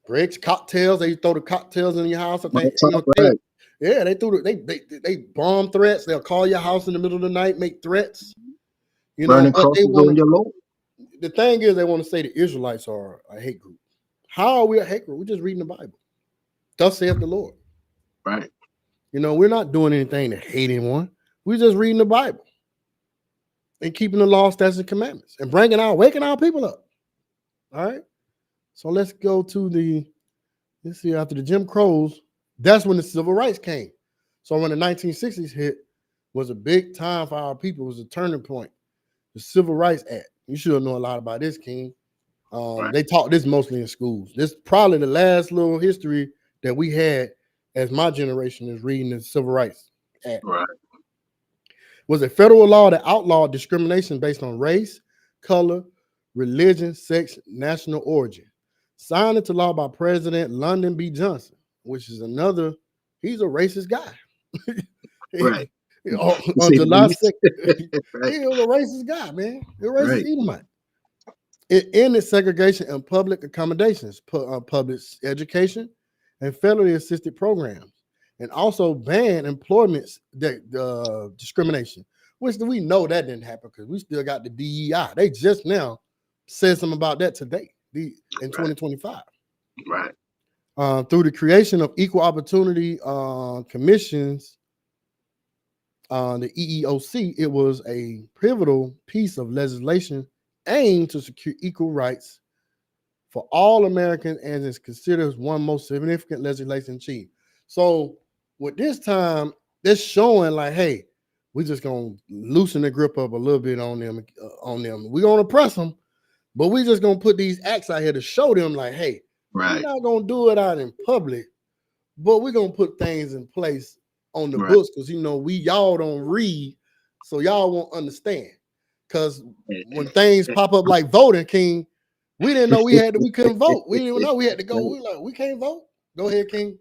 Bricks, cocktails. They throw the cocktails in your house. I think you know. Top, right. Yeah, they threw they bomb threats. They'll call your house in the middle of the night, make threats. You know, Burning but they crosses want on to. your lawn. The thing is, they want to say the Israelites are a hate group. How are we a hate group? We're just reading the Bible. Thus saith the Lord. Right. You know, we're not doing anything to hate anyone. We're just reading the Bible and keeping the law, statutes, and commandments and waking our people up. All right. So let's go to let's see, after the Jim Crows, that's when the civil rights came. So when the 1960s hit, was a big time for our people. It was a turning point. The Civil Rights Act. You should know a lot about this, King. Right. They taught this mostly in schools. This is probably the last little history that we had as my generation is reading the Civil Rights Act. Right. Was a federal law that outlawed discrimination based on race, color, religion, sex, national origin. Signed into law by President Lyndon B. Johnson, which is he's a racist guy. Right. You On say the July least. 2nd, Right. he was a racist guy, man. He was a racist Right. Edomite. It ended segregation and public accommodations, public education, and federally assisted programs, and also banned employment discrimination, which we know that didn't happen because we still got the DEI. They just now said something about that today, in Right. 2025. Right. Through the creation of equal opportunity commissions, the EEOC, it was a pivotal piece of legislation aimed to secure equal rights for all Americans and is considered one most significant legislation achieved. So with this time, they're showing like, hey, we're just gonna loosen the grip up a little bit on them. We're gonna press them, but we're just gonna put these acts out here to show them, like, hey, we're Right. not gonna do it out in public, but we're gonna put things in place on the Right. books because y'all don't read, so y'all won't understand. Because when things pop up like voting, King, we didn't know we couldn't vote. We didn't even know we had to go. We like, we can't vote. Go ahead, King.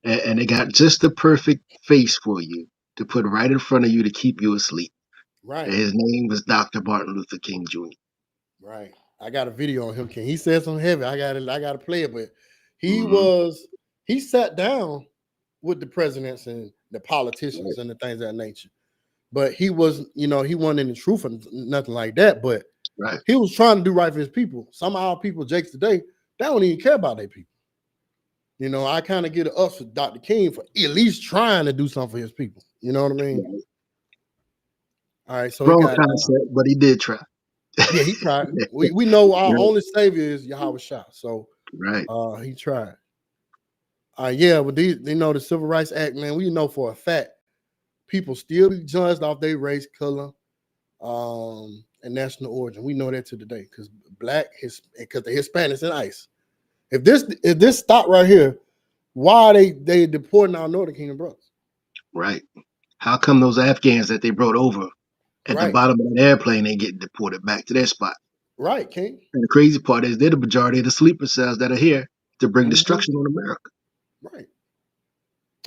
And they got just the perfect face for you to put right in front of you to keep you asleep. Right, And his name was Dr. Martin Luther King Jr. right. I got a video on him, King. He said something heavy. I gotta play it, but Mm-hmm. he sat down with the presidents and the politicians Right. and the things of that nature. But he was, he wasn't in the truth or nothing like that. But Right. he was trying to do right for his people. Some of our people, Jakes today, they don't even care about their people. I kind of get it up for Dr. King for at least trying to do something for his people. You know what I mean? Right. All right, so he Wrong got concept, but he did try. yeah, he tried. We know our Right. only savior is Yahweh Shah. So Right. he tried. Yeah, but the Civil Rights Act, man, we know for a fact people still be judged off their race, color, and national origin. We know that to today because because the Hispanics in ICE. If this stop right here, why are they deporting our Northern Kingdom brothers? Right. How come those Afghans that they brought over at the Right, bottom of the airplane ain't getting deported back to their spot? right, King. And the crazy part is they're the majority of the sleeper cells that are here to bring Mm-hmm. destruction on America. Right.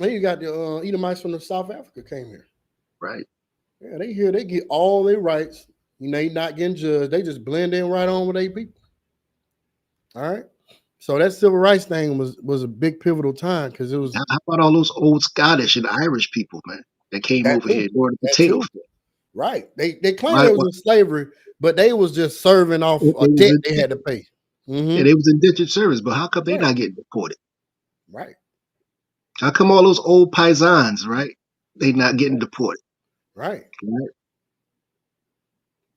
And you got the Edomites from the South Africa came here. Right. Yeah, they here. They get all their rights. They not getting judged. They just blend in right on with their people. All right. So that civil rights thing was a big pivotal time because it was How about all those old Scottish and Irish people, man, that came that over too. here during the That potato too. famine? Right. They claim Why, they was why in slavery, but they was just serving off a they was debt they in, had to pay. yeah, Mm-hmm. they was indentured service, but how come they Right. not getting deported? Right. How come all those old paisans, right? They not getting deported. Right. Right?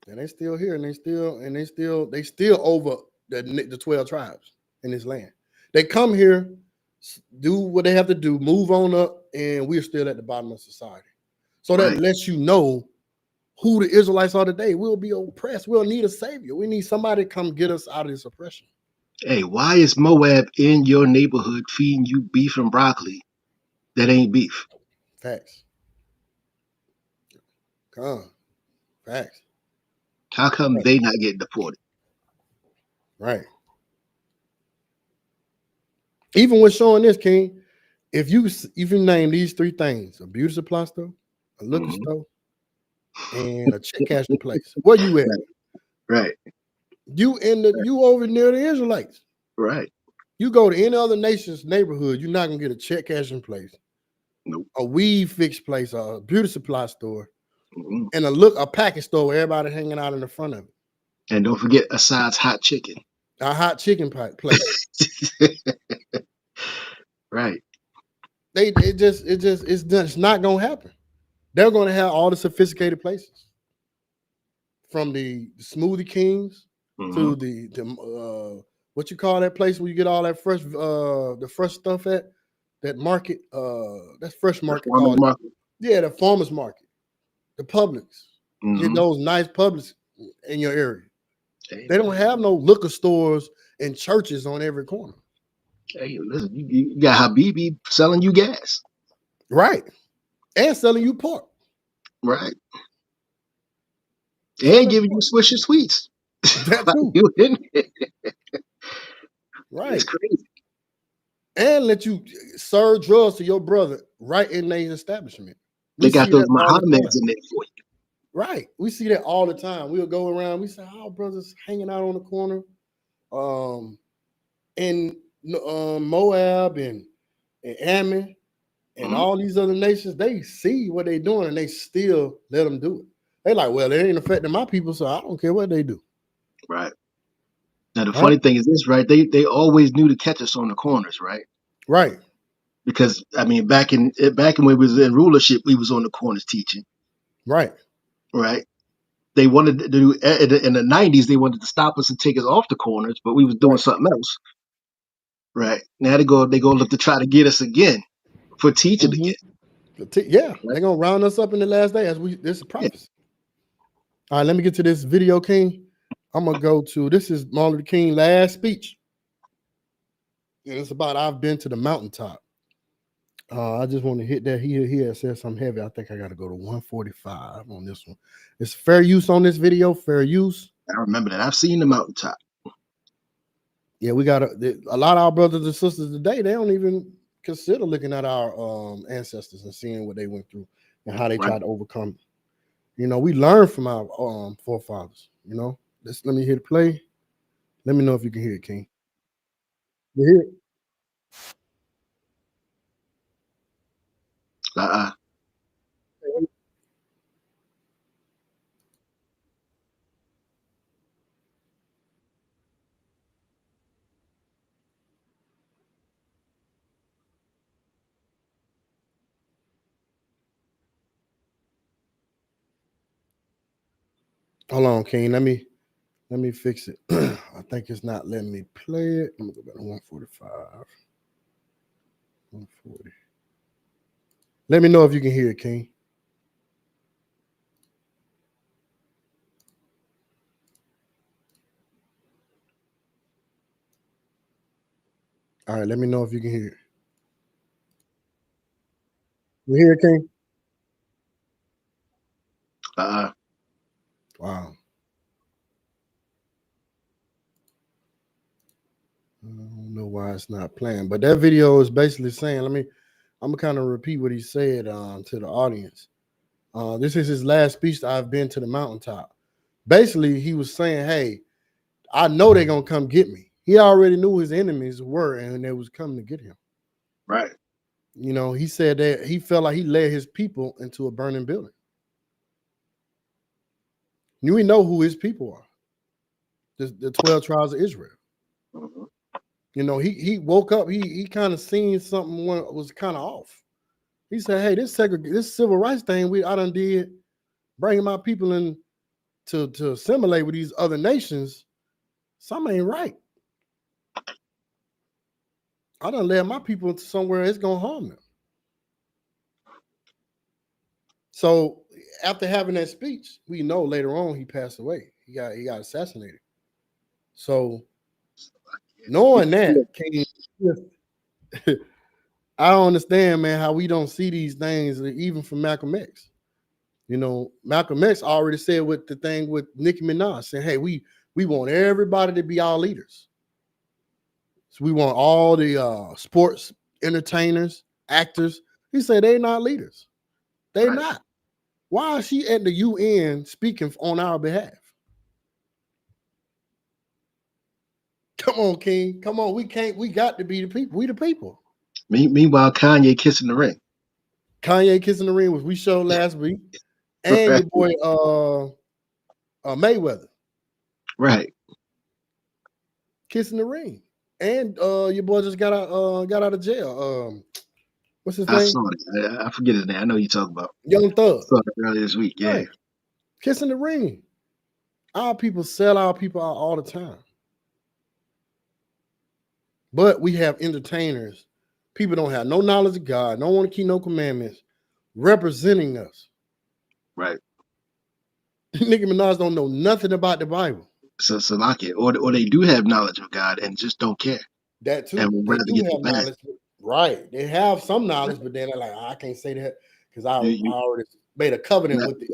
And they still here, and they still over the 12 tribes in this land. They come here, do what they have to do, move on up, and we're still at the bottom of society. So that Right. lets you know who the Israelites are today. We'll be oppressed. We'll need a savior. We need somebody to come get us out of this oppression. Hey, why is Moab in your neighborhood feeding you beef and broccoli that ain't beef? Facts. Come. Facts. How come Right. they not getting deported? Right. Even with showing this, King, if you name these three things: a beauty supply store, a liquor Hmm. store, and a check cashing place, where you at? Right. Right. You over near the Israelites. Right. You go to any other nation's neighborhood, you're not gonna get a check cashing place, Nope. a weed fix place, a beauty supply store, Hmm. and a package store where everybody hanging out in the front of it. And don't forget Assad's hot chicken. A hot chicken place. Right. It's just not gonna happen. They're gonna have all the sophisticated places, from the smoothie kings Hmm. to the what you call that place where you get all that fresh the fresh stuff at that market that's fresh The market farmers called, market. yeah, the farmers market, the Publix. Get Hmm. those nice Publix in your area. Hey They don't man. have no liquor stores and churches on every corner. Hey, listen, you got Habibi selling you gas. Right. And selling you pork. Right. And Selling giving you pork. Swisher sweets. That While too. you in it. It's Right. crazy. And let you serve drugs to your brother right in their establishment. We They got see those that all the Mohammeds time. in there for Right. We see that all the time. We'll go around. We say, "Our brothers hanging out on the corner." Um, in Moab and Ammon you. and all these other nations, they see what they're doing and they still let them do it. They like, well, it ain't affecting my people, so I don't care what they do. Right. Now the All right. funny thing is this, right? They always knew to catch us on the corners, right? Right. Because I mean, back in when we was in rulership, we was on the corners teaching, Right. right? They wanted to do in the '90s. They wanted to stop us and take us off the corners, but we was doing Right. something else, right? Now they go look to try to get us again for teaching Mm-hmm. again, Yeah, right? they're gonna round us up in the last day as we this is Yeah. prophecy. All right, let me get to this video, King. I'm gonna go to this is Martin Luther King last speech, and it's about I've been to the mountaintop. I just want to hit that. He had said something heavy. I think I got to go to 145 on this one. It's fair use on this video. Fair use. I remember that. I've seen the mountaintop, Yeah, we got a lot of our brothers and sisters today. They don't even consider looking at our ancestors and seeing what they went through and how they right? tried to overcome. We learn from our forefathers. Let me hit play. Let me know if you can hear it, King. You hear it? Uh, Hold on, King. Let me fix it. I think it's not letting me play it. Let me go back to 145. 140. Let me know if you can hear it, King. All right, let me know if you can hear it. You hear it, King? Uh, Wow. I don't know why it's not playing, but that video is basically saying, I'm gonna kind of repeat what he said to the audience. This is his last speech that I've been to the mountaintop. Basically, he was saying, hey, I know they're gonna come get me. He already knew his enemies were and they was coming to get him. right. He said that he felt like he led his people into a burning building. We know who his people are. The 12 tribes of Israel. Mhm. He woke up, he kind of seen something was kind of off. He said, hey, this civil rights thing I done did, bringing my people in to assimilate with these other nations, something ain't right. I done led my people into somewhere it's gonna harm them. So after having that speech, we know later on he passed away. He got assassinated. So knowing that, King, I don't understand, man, how we don't see these things, even from Malcolm X. Malcolm X already said with the thing with Nicki Minaj, saying, "Hey, we want everybody to be our leaders. So we want all the sports entertainers, actors." He said they're not leaders. They're Right. not. Why is she at the UN speaking on our behalf? Come on, King. Come on. We can't. We got to be the people. We the people. Meanwhile, Kanye kissing the ring. Kanye kissing the ring, which we showed last week, and Right. your boy Mayweather Right. kissing the ring, and your boy just got out of jail. What's his I name? saw it. I forget his name. I know you talk about. Young Thug. Saw it earlier this week. Yeah. Right, kissing the ring. Our people sell our people out all the time, but we have entertainers. People don't have no knowledge of God, don't want to keep no commandments, representing us. Right. Nicki Minaj don't know nothing about the Bible. So like it, or they do have knowledge of God and just don't care That and too. would They rather do get the have bag. knowledge. Right. They have some Right. knowledge, but then they're like, I can't say that because I You already made a covenant got, with the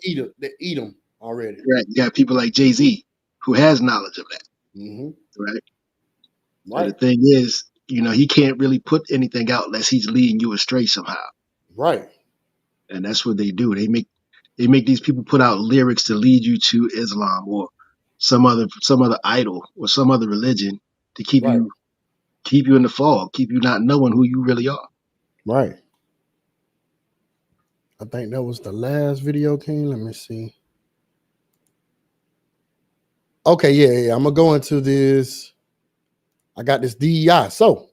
Edom already. right. You got people like Jay-Z who has knowledge of that. Hmm. Right. But the Right. thing is, he can't really put anything out unless he's leading you astray somehow. Right. And that's what they do. They make these people put out lyrics to lead you to Islam or some other idol or some other religion to keep Right. you keep you in the fog, keep you not knowing who you really are. Right. I think that was the last video, King. Let me see. Okay, yeah. I'm gonna go into this. I got this DEI. So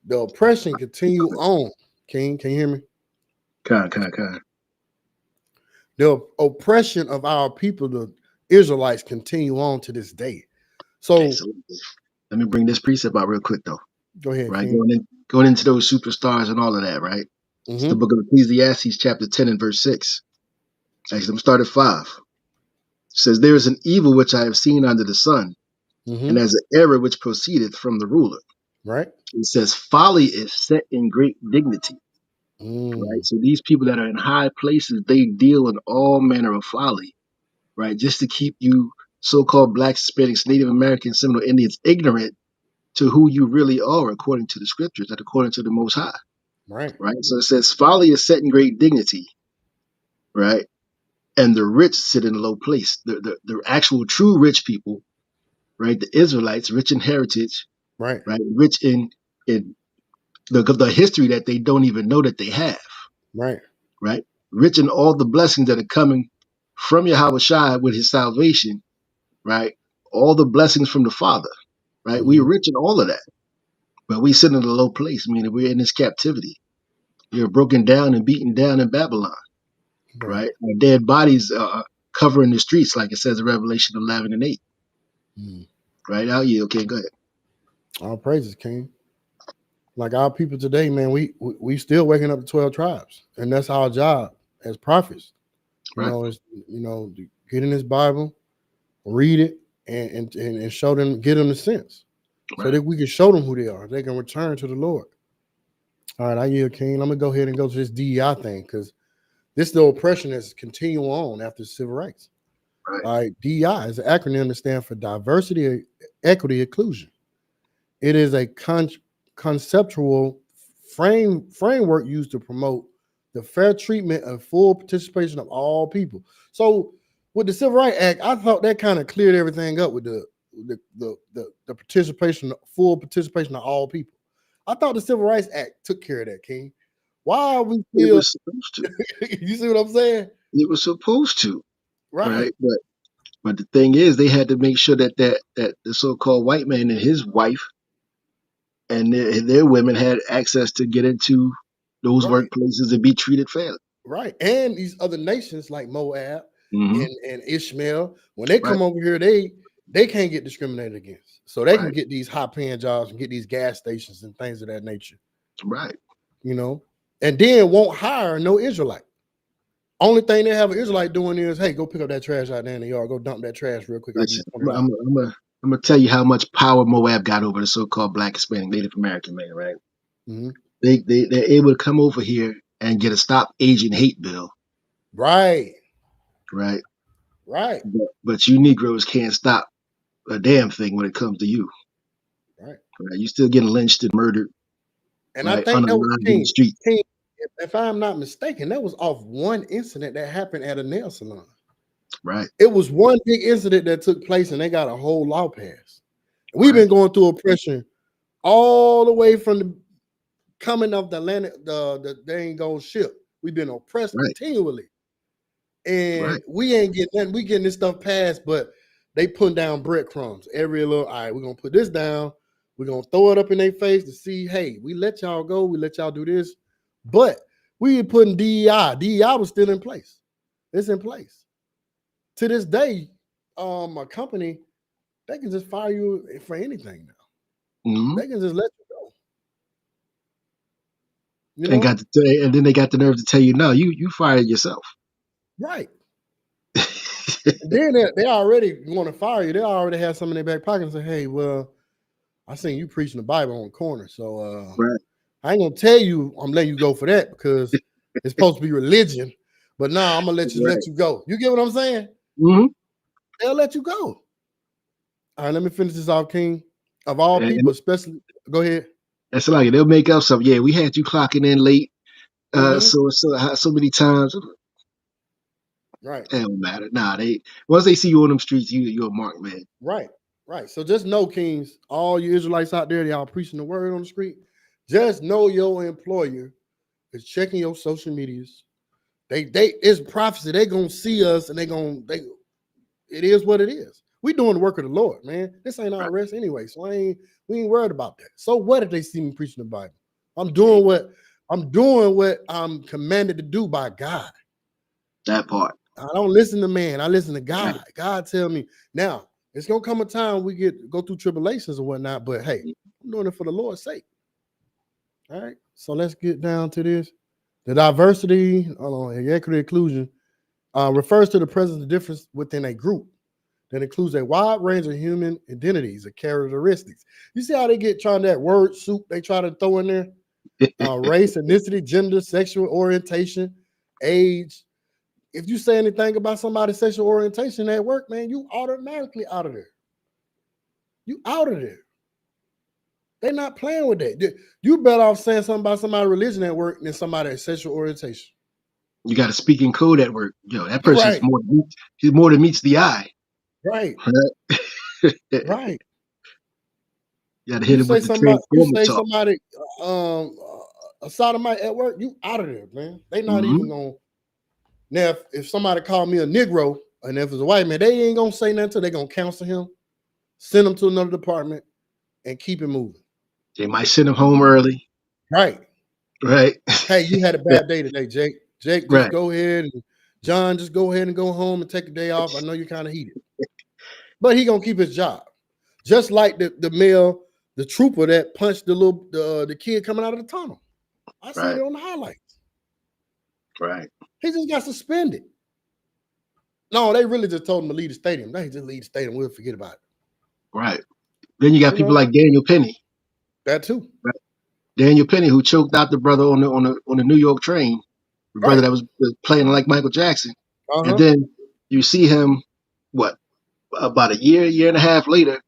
the oppression continue on. King, can you hear me? Kind. The oppression of our people, the Israelites, continue on to this day. Okay, So so let me bring this precept out real quick though. go ahead, Right, King. going into those superstars and all of that. Right, it's the Mm-hmm. book of Ecclesiastes, chapter 10 and verse 6. Actually, I'm gonna start at 5. It says, "There is an evil which I have seen under the sun, and Mm-hmm. as an error which proceedeth from the ruler." Right. It says, "Folly is set in great dignity." Right, Mm. so these people that are in high places, they deal in all manner of folly. Right, just to keep you so-called blacks, Hispanics, Native Americans, Seminole Indians ignorant to who you really are according to the scriptures and according to the Most High. Right. Right, so it says, "Folly is set in great dignity." Right, and the rich sit in a low place. The actual true rich people, right? The Israelites, rich in heritage, Right. right? Rich in the history that they don't even know that they have, Right. right? Rich in all the blessings that are coming from Yahweh Shai with his salvation, right? All the blessings from the Father, right? We're Mm-hmm. rich in all of that, but we sit in a low place, meaning we're in this captivity. We're broken down and beaten down in Babylon, Right. right? Our dead bodies are covering the streets, like it says in Revelation 11 and 8, Mm. right? Out you, okay, go ahead. All praises, King. Like our people today, man, we still waking up the 12 tribes, and that's our job as prophets. Right. Is get in this Bible, read it, and show them, get them the sense. so that we can show them who they are. They can return to the Lord. All right, I yield, King. I'm gonna go ahead and go to this DEI thing because this is the oppression that's continuing on after civil rights. Right. All right, DEI is an acronym that stands for diversity, equity, inclusion. It is a conceptual framework used to promote the fair treatment and full participation of all people. So with the Civil Rights Act, I thought that kind of cleared everything up with the participation, full participation of all people. I thought the Civil Rights Act took care of that, King. Why are we It still? was supposed to. You see what I'm saying? It was supposed to. Right, Right. But the thing is, they had to make sure that the so-called white man and his wife and their women had access to get into those right. workplaces and be treated fairly. Right. And these other nations like Moab Hmm. and Ishmael, when they Right. come over here, they can't get discriminated against. So they can Right. get these high paying jobs and get these gas stations and things of that nature, Right. you know, and then won't hire no Israelite. Only thing they have an Israelite doing is, hey, go pick up that trash out there in the yard. Go dump that trash real quick. I'll give you Listen, $20. I'm gonna tell you how much power Moab got over the so-called Black, Hispanic, Native American man. Right? Mhm. They're able to come over here and get a Stop Asian Hate bill. Right. Right? Right. But you Negroes can't stop a damn thing when it comes to you. Right. Right? You still getting lynched and murdered. And I Right? think that was Unalive in the King. street. King, if I'm not mistaken, that was off one incident that happened at a nail salon. Right? It was one big incident that took place, and they got a whole law passed. We've Right? been going through oppression all the way from the coming of the Atlantic, the dang gold ship. We've been oppressed Right? continually, and Right? we ain't getting nothing. We getting this stuff passed, but they putting down breadcrumbs every little. All right, we're gonna put this down. We're gonna throw it up in their face to see. Hey, we let y'all go. We let y'all do this, but we putting DEI. DEI was still in place. It's in place to this day. A company, they can just fire you for anything now. Hmm. They can just let you go. You And know, got to tell, and then they got the nerve to tell you, no, you fired yourself. right? And then they already want to fire you. They already have some in their back pocket and say, "Hey, well, I seen you preaching the Bible on the corner, so Right? I ain't gonna tell you I'm letting you go for that because it's supposed to be religion. But now I'm gonna let Right? you go. You get what I'm saying? Hmm. They'll let you go. All right, let me finish this off, King. Of all people, And especially, go ahead. it's like they'll make up something. Yeah, we had you clocking in late, Mm-hmm. so many times. Right. It don't matter. Nah, they once they see you on them streets, you're a marked man. Right, right. So just know, Kings, all you Israelites out there, y'all preaching the word on the street. Just know your employer is checking your social medias. They it's prophecy. They gonna see us and they. It is what it is. We doing the work of the Lord, man. This ain't our Right? rest anyway, so we ain't worried about that. So what if they see me preaching the Bible? I'm Yeah, doing what I'm commanded to do by God. that part. I don't listen to man. I listen to Right. God. God tell me now. It's gonna come a time we go through tribulations and whatnot. But hey, I'm doing it for the Lord's sake. All right. So let's get down to this. The diversity, equity, inclusion refers to the presence of difference within a group that includes a wide range of human identities and characteristics. You see how they get trying that word soup they try to throw in there? Race, ethnicity, gender, sexual orientation, age, if you say anything about somebody's sexual orientation at work, man, you automatically out of there. You out of there. They're not playing with that. You better off saying something about somebody's religion at work than somebody's sexual orientation. You got to speak in code at work. Yo, that person's Right, more than meets the eye. right, Right? You right. got to hit him with the You transformer say talk. somebody a sodomite at work, you out of there, man. They not even Hmm. gonna now if somebody called me a Negro and if it's a white man, they ain't gonna say nothing till they gonna counsel him, send him to another department, and keep it moving. They might send him home early. Right. Right? Hey, you had a bad day today, Jake. Jake, just Right. go ahead and John, just go ahead and go home and take a day off. I know you're kind of heated, but he gonna keep his job. Just like the male, the trooper that punched the kid coming out of the tunnel. I seen Right. it on the highlights. Right. He just got suspended. No, they really just told him to leave the stadium. They just leave the stadium. We'll forget about it. Right. Then you got You people know, like Daniel Penny. that too. Right? Daniel Penny, who choked out the brother on the New York train, the brother Right. that was playing like Michael Jackson. And Uh-huh. then you see him, what, about a year and a half later,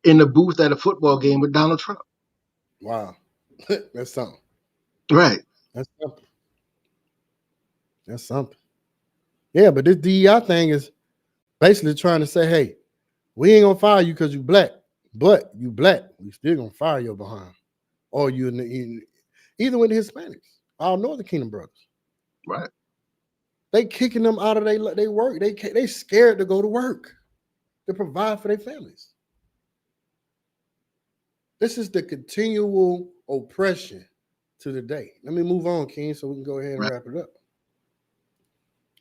in the booth at a football game with Donald Trump. Wow. That's something. Right. That's something. That's something. Yeah, but this DEI thing is basically trying to say, hey, we ain't gonna fire you because you black, but you black, we still gonna fire you behind. Or you either with the Hispanics, our Northern Kingdom brothers. Right. They kicking them out of they work. They scared to go to work to provide for their families. This is the continual oppression to the day. Let me move on, King, so we can go ahead and Right. wrap it up.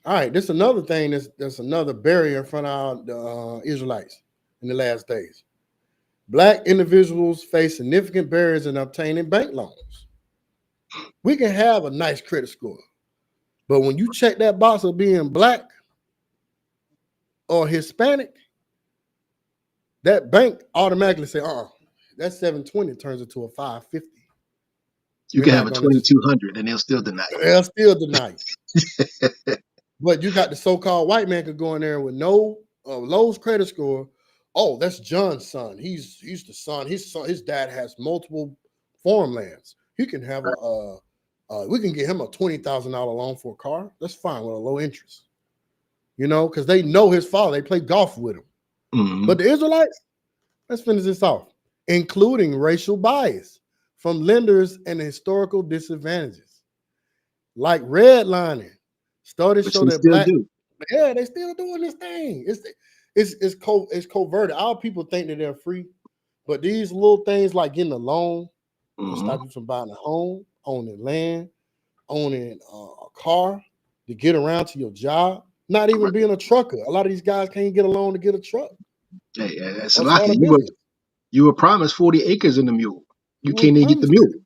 All right, this is another thing that's another barrier in front of the Israelites in the last days. Black individuals face significant barriers in obtaining bank loans. We can have a nice credit score, but when you check that box of being black or Hispanic, that bank automatically say, that 720 turns into a 550. You We're can have not a going to just, 2200 and they'll still deny they'll still deny you. you. But you got the so-called white man could go in there with no Lowe's credit score. Oh, that's John's son. He's the son. His dad has multiple farmlands. He can have we can get him a $20,000 loan for a car. That's fine with a low interest. You know, because they know his father. They play golf with him. Mm-hmm. But the Israelites, let's finish this off, including racial bias from lenders and historical disadvantages, like redlining. Studies Which show they that still black, do. yeah, they still doing this thing. It's coverted. Our people think that they're free, but these little things like getting a loan can Mm-hmm. stop you from buying a home, owning land, owning a car to get around to your job. Not even Right. being a trucker. A lot of these guys can't get a loan to get a truck Hey, that's or lucky. start a business. You were promised 40 acres in the mule. You You were can't even get the promised mule. it.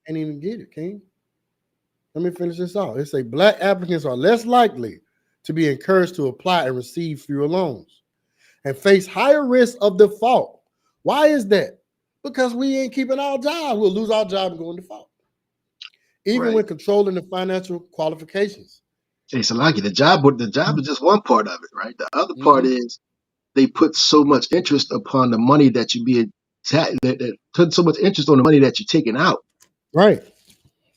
Can't even get it, King. Let me finish this off. It say black applicants are less likely to be encouraged to apply and receive fewer loans and face higher risk of default. Why is that? Because we ain't keeping our jobs. We'll lose our job and go in default. Even Right. when controlling the financial qualifications. Hey, so lucky. The job is just one part of it, right? The other part Mm-hmm. is they put so much interest upon the money that you be that put so much interest on the money that you're taking out Right,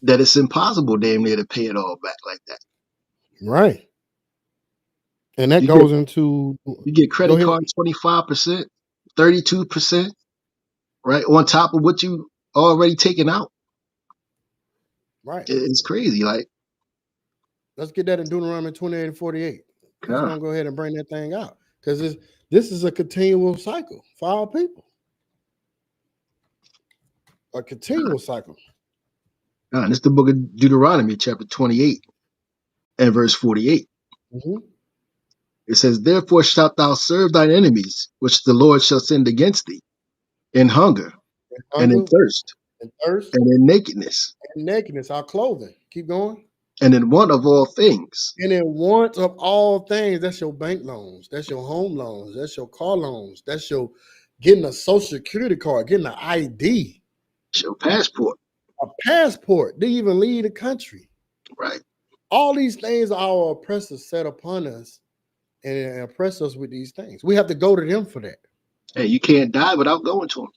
that it's impossible damn near to pay it all back like that. right. And that You get goes into, go credit ahead. cards 25%, 32%, right? On top of what you already taken out. Right. It's crazy. Like, Let's get that in Deuteronomy 28 and 48. Let's God, go ahead and bring that thing out. Because this is a continual cycle for our people. A continual cycle. God, it's the book of Deuteronomy, chapter 28 and verse 48. Mm-hmm. It says, therefore shalt thou serve thine enemies, which the Lord shall send against thee, in hunger, and in Hunger thirst, and thirst and in nakedness, and nakedness, our clothing. Keep going. and in want of all things, And in want of all things, that's your bank loans, that's your home loans, that's your car loans, that's your getting a social security card, getting an ID, shall passport. a passport to even leave the country. Right. All these things our oppressors set upon us and oppress us with these things. We have to go to them for that. Hey, you can't die without going to them.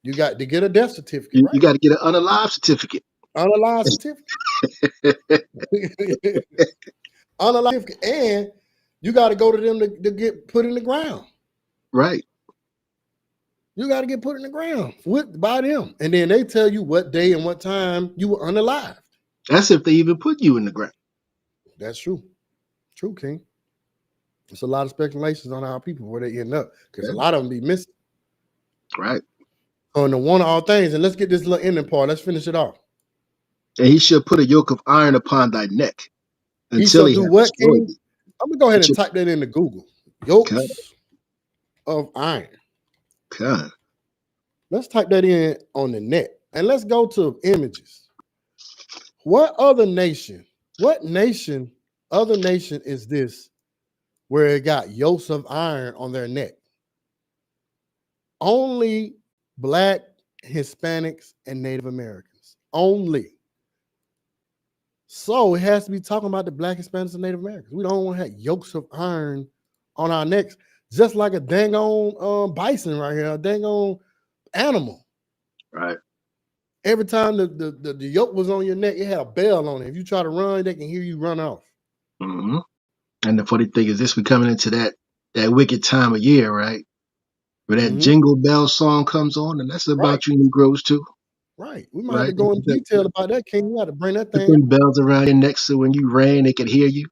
You got to get a death certificate, You right? got to get an unalive certificate. Unalive certificate. Unalive certificate. And you got to go to them to get put in the ground. Right. You got to get put in the ground by them. And then they tell you what day and what time you were unalived. That's if they even put you in the ground. That's true. True, King. It's a lot of speculations on our people where they end up because a Yeah. lot of them be missing. Right. On the one of all things. And let's get this little ending part. Let's finish it off. And he shall put a yoke of iron upon thy neck He until shall he do hath what, destroyed King? thee. I'm going to go ahead He and shall, type that into Google. God, Yokes of iron. God. Let's type that in on the net. And let's go to images. What other nation, other nation is this where it got yokes of iron on their neck? Only Black, Hispanics, and Native Americans only. So it has to be talking about the Black, Hispanics, and Native Americans. We don't want to have yokes of iron on our necks, just like a dang on bison right here, a dang on animal. Right. Every time the yoke was on your neck, it had a bell on it. If you try to run, they can hear you run off. Mm-hmm. And the funny thing is, this we coming into that wicked time of year, right? Where that Mm-hmm. Jingle Bell song comes on, and that's Right, about you Negroes too, right. We might have to right? go in detail about that, King. You got to bring that Put thing them bells around your neck so when you ran, they could hear you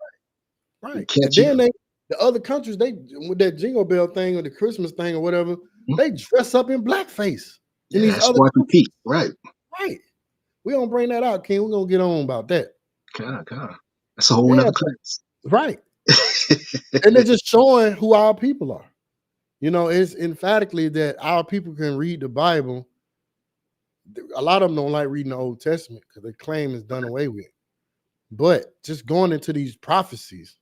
and right. And catch you. then the other countries, they with that jingle bell thing or the Christmas thing or whatever, Mhm. they dress up in blackface in Yeah, these that's other Sparky countries. Pete, right? Right. We don't bring that out, King. We're gonna get on about that. God. That's a whole Yeah, nother but class. right. And they're just showing who our people are. It's emphatically that our people can read the Bible. A lot of them don't like reading the Old Testament because they claim it's done away with. But just going into these prophecies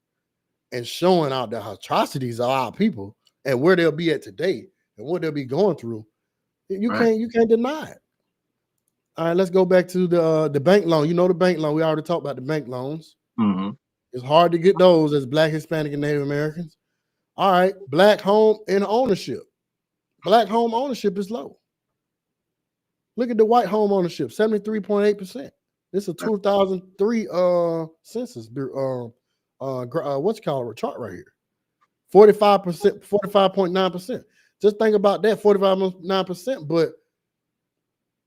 and showing out the atrocities of our people and where they'll be at today and what they'll be going through, you Right. can't deny it. All right, let's go back to the bank loan. You know the bank loan. We already talked about the bank loans. Mm-hmm. It's hard to get those as Black, Hispanic, and Native Americans. All right, Black home and ownership. Black home ownership is low. Look at the white home ownership, 73.8%. This is a Right. 2003 census what's called a chart right here. 45%, 45.9%. Just think about that, 45.9%. But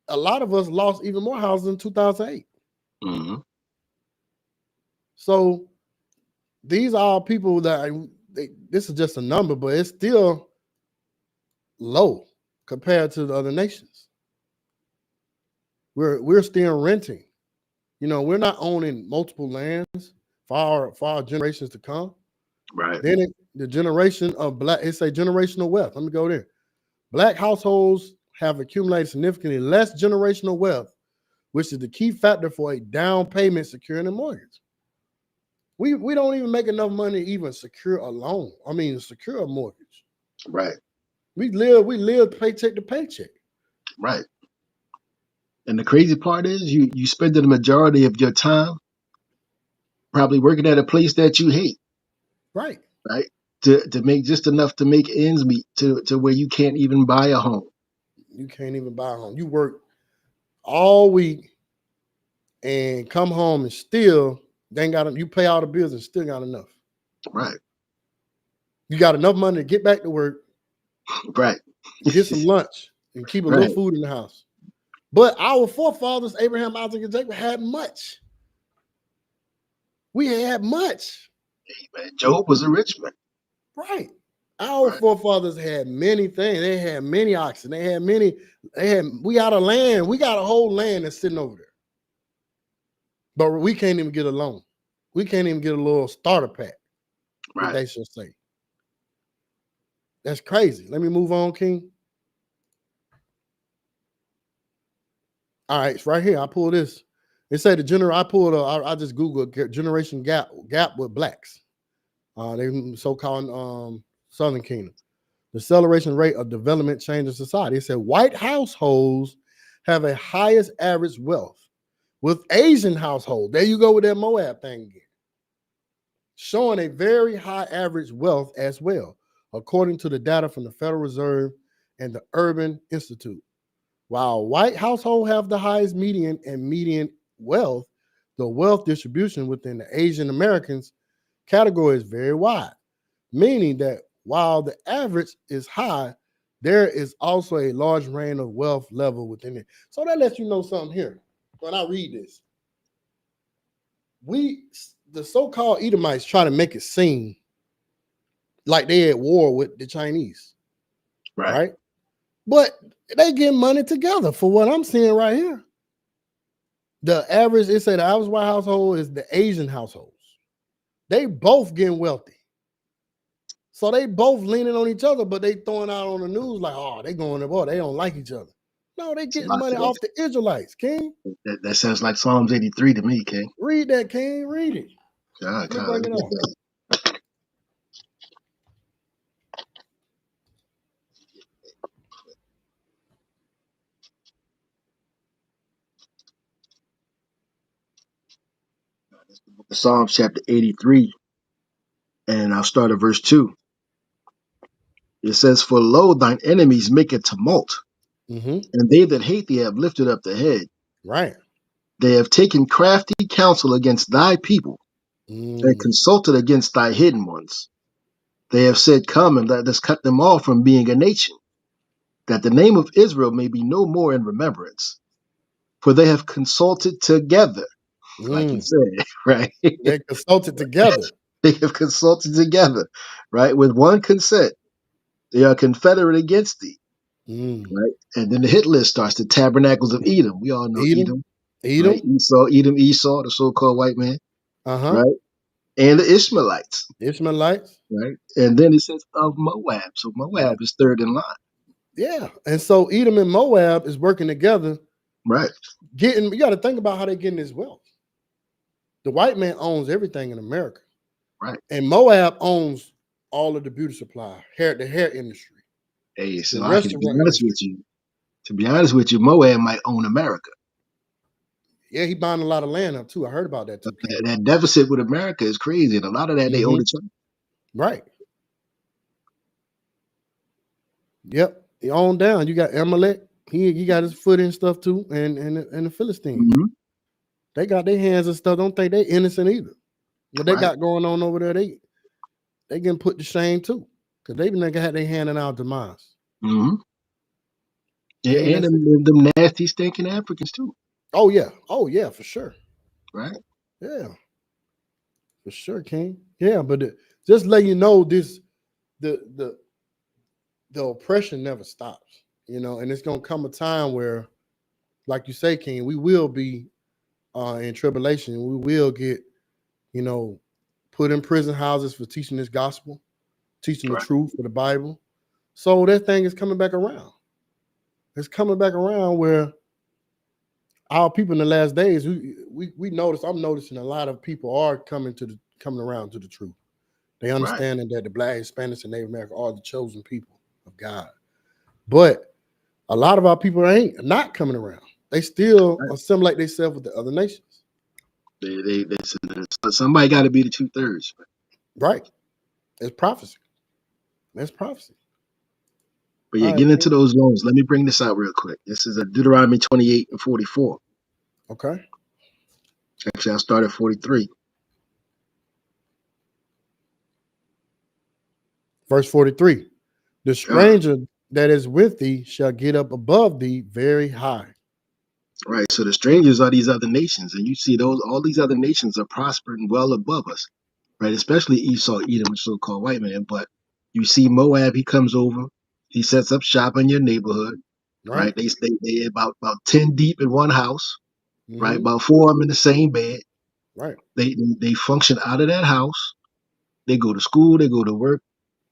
a lot of us lost even more houses in 2008. Mm-hmm. So these are people that this is just a number, but it's still low compared to the other nations. We're still renting. We're not owning multiple lands for our generations to come. Right. Then the generation of Black, it's a generational wealth. Let me go there. Black households have accumulated significantly less generational wealth, which is the key factor for a down payment securing a mortgage. We don't even make enough money to even secure a loan. I mean, secure a mortgage. Right. We live paycheck to paycheck. Right. And the crazy part is you spend the majority of your time probably working at a place that you hate, Right. right? To make just enough to make ends meet to where you can't even buy a home. You can't even buy a home. You work all week and come home and still they ain't got you pay all the bills and still got enough. Right. You got enough money to get back to work, Right. get some lunch, and keep a little Right. food in the house. But our forefathers, Abraham, Isaac, and Jacob, had much. We had much. Man, Job was a rich man. Right. Our Right. forefathers had many things. They had many oxen. We got a land. We got a whole land that's sitting over there. But we can't even get a loan. We can't even get a little starter pack, if Right. they should say. That's crazy. Let me move on, King. All right, it's right here. I pull this. It said I just Googled generation gap with blacks. They so-called Southern Kingdom. The acceleration rate of development change in society. It said white households have a highest average wealth with Asian households. There you go with that Moab thing again. Showing a very high average wealth as well, according to the data from the Federal Reserve and the Urban Institute. While white households have the highest median wealth, the wealth distribution within the Asian Americans category is very wide, meaning that while the average is high, there is also a large range of wealth level within it. So that lets you know something here. When I read this, the so-called Edomites try to make it seem like they at war with the Chinese, Right. right? But they get money together for what I'm seeing right here. The average white household is the Asian households. They both getting wealthy. So they both leaning on each other, but they throwing out on the news like, oh, they going to war. They don't like each other. No, they It's a getting lot money to that. off the Israelites, King. That sounds like Psalms 83 to me, King. Read that, King. Read it. God, Let me let bring me it get up. that. Psalms chapter 83, and I'll start at verse 2. It says, "For lo, thine enemies make a tumult, Mm-hmm. and they that hate thee have lifted up the head. Right. They have taken crafty counsel against thy people, and Mm. consulted against thy hidden ones. They have said, Come and let us cut them off from being a nation, that the name of Israel may be no more in remembrance. For they have consulted together," like you Mm. said, right? They consulted together. They have consulted together, right? With one consent. They are confederate against thee, Mm. right? And then the hit list starts, the tabernacles of Edom. We all know Edom. Edom, right? Edom. Esau, Edom, Esau, the so-called white man, Uh-huh. right? And the Ishmaelites, Ishmaelites. right? And then it says of Moab. So Right. Moab is third in line, Yeah. And so Edom and Moab is working together, right? you got to think about how they're getting this wealth. The white man owns everything in America. Right. And Moab owns all of the beauty supply, the hair industry, Hey, the so I can be restaurant honest industry. with you. To be honest with you, Moab might own America. Yeah, he buying a lot of land up too. I heard about that too, King. That deficit with America is crazy, and a lot of that they owe Mm-hmm. to China. Right. Yep. He on down. You got Amalek. He got his foot in stuff too, and the Philistines. Mm-hmm. They got their hands and stuff. Don't think they innocent either. What they Right. got going on over there, they getting put to shame too. Because they nigga had their hand in our demise. Mm-hmm. King, And that's it. them nasty, stinking Africans too. Oh yeah. Oh yeah, for sure. Right. Yeah, for sure, King. Yeah, but just let you know this the the the oppression never stops, and it's gonna come a time where, like you say, King, we will be in tribulation. We will get, you know, put in prison houses for teaching this gospel, teaching the Right. truth of the Bible. So that thing is coming back around. It's coming back around where our people in the last days, we notice. I'm noticing a lot of people are coming around to the truth. They Right. understanding that the Black, Hispanics, and Native America are the chosen people of God. But a lot of our people ain't not coming around. They still Right. assimilate themselves with the other nations. They somebody got to be the 2/3. Right. It's prophecy. That's prophecy. But All yeah, right, get into King. those loans. Let me bring this out real quick. This is a Deuteronomy 28 and 44. Okay. Actually, I'll start at 43. Verse 43. The Uh, stranger that is with thee shall get up above thee very high. right. So the strangers are these other nations, and you see all these other nations are prospering well above us, right? Especially Esau, Edom, so-called white man. But you see Moab, he comes over, he sets up shop in your neighborhood, Right. right? They about 10 deep in one house, right? Mm-hmm. About four of them in the same bed. Right. They function out of that house. They go to school, they go to work,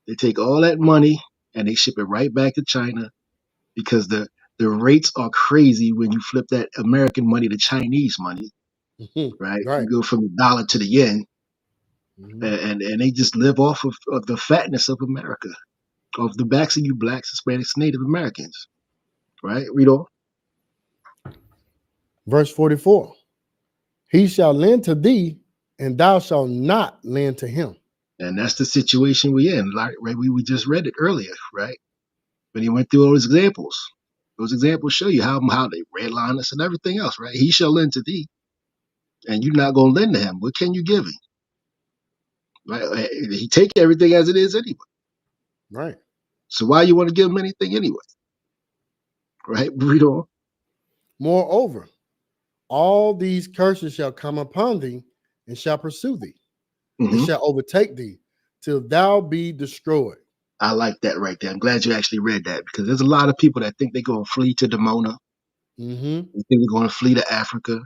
they take all that money and they ship it right back to China because the rates are crazy when you flip that American money to Chinese money, Mm-hmm. right? Right. You go from the dollar to the yen, Mm-hmm. and they just live off of the fatness of America, of the backs of you blacks, Hispanics, Native Americans, right? Read on. Verse 44. He shall lend to thee, and thou shalt not lend to him. And that's the situation we're in. Like, right, we just read it earlier, right? When he went through all those examples. Those examples show you how they redline us and everything else, right? He shall lend to thee, and you're not gonna lend to him. What can you give him? Right? He take everything as it is anyway. Right. So why you want to give him anything anyway? Right? Read on. Moreover, all these curses shall come upon thee, and shall pursue thee, and Hmm. shall overtake thee, till thou be destroyed. I like that right there. I'm glad you actually read that because there's a lot of people that think they're going to flee to Demona. Mm-hmm. They think they're going to flee to Africa,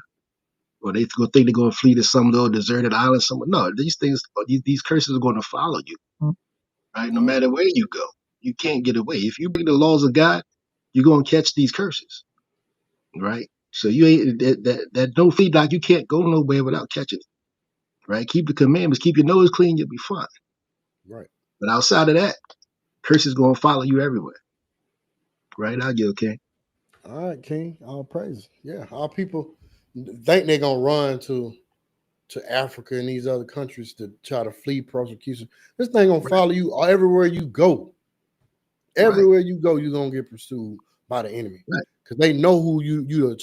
or they think they're going to flee to some little deserted island somewhere. No, these things, these curses are going to follow you, right? No Right. matter where you go, you can't get away. If you break the laws of God, you're going to catch these curses, right? So you ain't that no flee doc. You can't go nowhere without catching it, right? Keep the commandments, keep your nose clean, you'll be fine. Right. But outside of that, curses going to follow you everywhere, right? I'll get okay. All right, King. All praise. Yeah. Our people think they're gonna run to Africa and these other countries to try to flee persecution. This thing gonna follow you everywhere you go. Right. Everywhere you go, you're gonna get pursued by the enemy Right. because they know who you the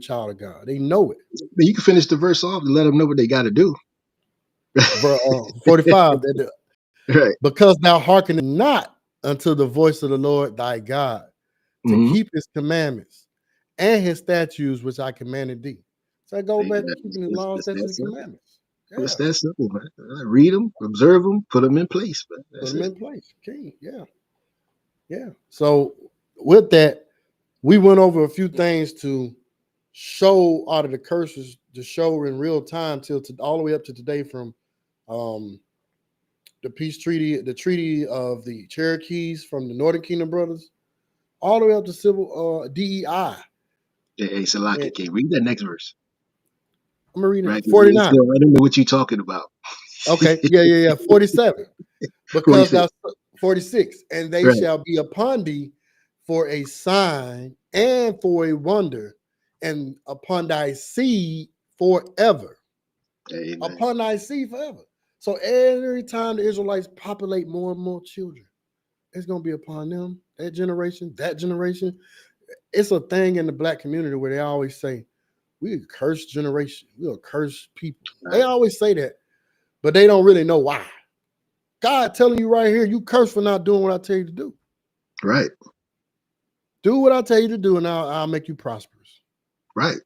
child of God. They know it. But you can finish the verse off and let them know what they got to do. 45. Right. Because thou hearkenest not unto the voice of the Lord thy God to Mm-hmm. keep his commandments and his statutes which I commanded thee. So I go back to keeping his laws, It's that statutes, and simple. commandments. It's Yeah, that simple, man. Read them, observe them, put them in place. Man. put That's them it. in place. King. Yeah, yeah. So with that, we went over a few things to show out of the curses, to show in real time all the way up to today from um, the peace treaty, the treaty of the Cherokees from the Northern Kingdom brothers, all the way up to civil DEI. Hey, And Salaki, read that next verse. I'm gonna read it. Right? 'Cause it's 49. still, I don't know what you're talking about. Okay, yeah. 47. Because 46. that's 46. And they Right. shall be upon thee for a sign and for a wonder, and upon thy seed forever. Amen. Upon thy seed forever. So every time the Israelites populate more and more children, it's gonna be upon them, that generation, that generation. It's a thing in the black community where they always say, we a cursed generation, we a cursed people. They Right. always say that, but they don't really know why. God telling you right here, you cursed for not doing what I tell you to do. Right. Do what I tell you to do, and I'll make you prosperous. Right.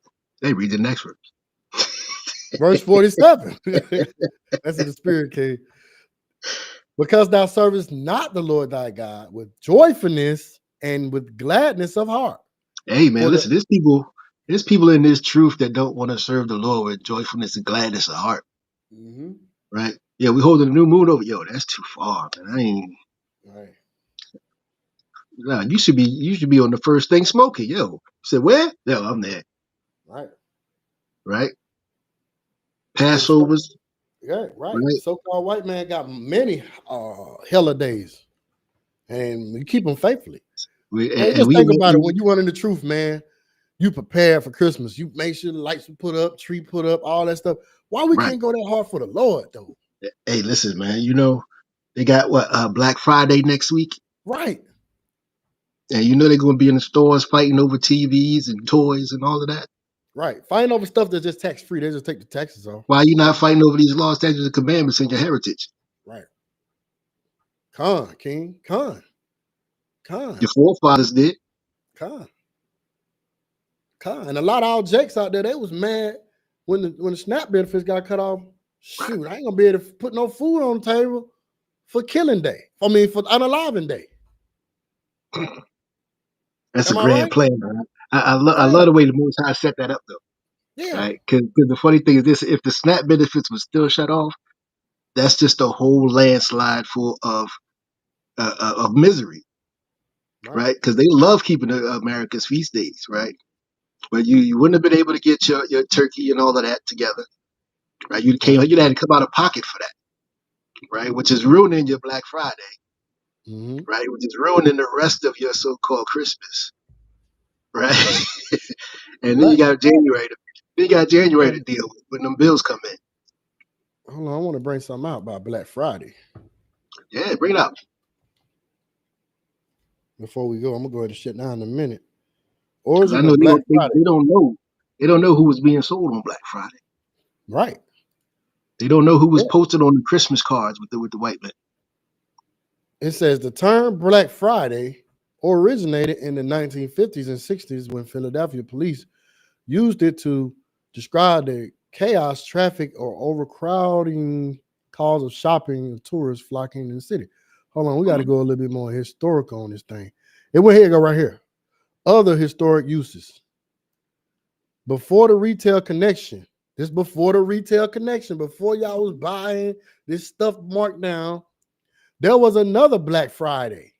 Hey, read the next verse. Verse 47. That's in the spirit cave. Because thou servest not the Lord thy God with joyfulness and with gladness of heart. Hey, man, For the listen, there's people in this truth that don't want to serve the Lord with joyfulness and gladness of heart. Mhm. Right? Yeah, we holding the new moon over. Yo, that's too far, man. I ain't. Right, Nah, you should be on the first thing smoking. Yo, you said where? Yo, I'm there. right. Right? So the so, Passovers. yeah, right. The Right? so-called white man got many hella days, and we keep them faithfully. We Man, and just we think about it. we- When you run in the truth, man, you prepare for Christmas. You make sure the lights are put up, tree put up, all that stuff. Why we right. can't go that hard for the Lord, though? Hey, listen, man. They got what Black Friday next week, Right, and they're gonna be in the stores fighting over TVs and toys and all of that. right. Find over stuff that's just tax free. They just take the taxes off. Why you not fighting over these laws, statutes, and commandments and your heritage? Right. Con, King. Con, Your forefathers did. con, con. And a lot of our jakes out there, they was mad when the SNAP benefits got cut off. Shoot, I ain't gonna be able to put no food on the table for killing day. I mean, for unaliving day. That's a Am I grand right? plan, man. I Yeah, love the way the Most High set that up, though. yeah, Right? Because the funny thing is this: if the SNAP benefits was still shut off, that's just a whole landslide full of misery, right. right? Because they love keeping America's feast days, right? But you wouldn't have been able to get your turkey and all of that together, right? Right. You'd had to come out of pocket for that, right? Which is ruining your Black Friday, Mm-hmm. right? Which is ruining the rest of your so-called Christmas, right? And then you Black got January. To Friday. deal with when them bills come in. Hold on, I want to bring something out about Black Friday. Yeah, bring it up. Before we go, I'm gonna go ahead and shut down in a minute. Because I Origin know of Black Friday. they don't know. They don't know who was being sold on Black Friday. Right. They don't know who was Yeah. posted on the Christmas cards with the white man. It says the term Black Friday originated in the 1950s and 60s when Philadelphia police used it to describe the chaos, traffic, or overcrowding cause of shopping and tourists flocking in the city. Hold on, we got to go a little bit more historical on this thing. It went here, go right here. Other historic uses. Before the retail connection, before the retail connection, before y'all was buying this stuff marked down, there was another Black Friday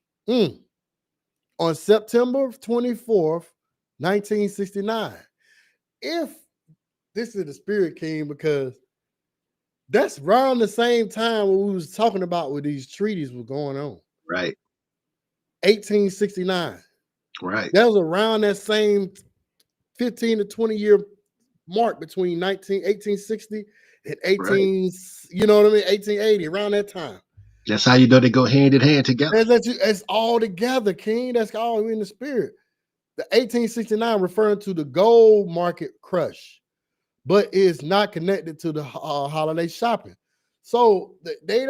on September 24th, 1969. If this is the Spirit King, because that's around the same time when we was talking about what these treaties were going on. Right, 1869. right, That was around that same 15 to 20 year mark between 1860 in Right. 18, you know what I mean, 1880, around that time. That's how you know they go hand in hand together. It's all together, King. That's all in the spirit. The 1869 referring to the gold market crush, but it's not connected to the holiday shopping. So they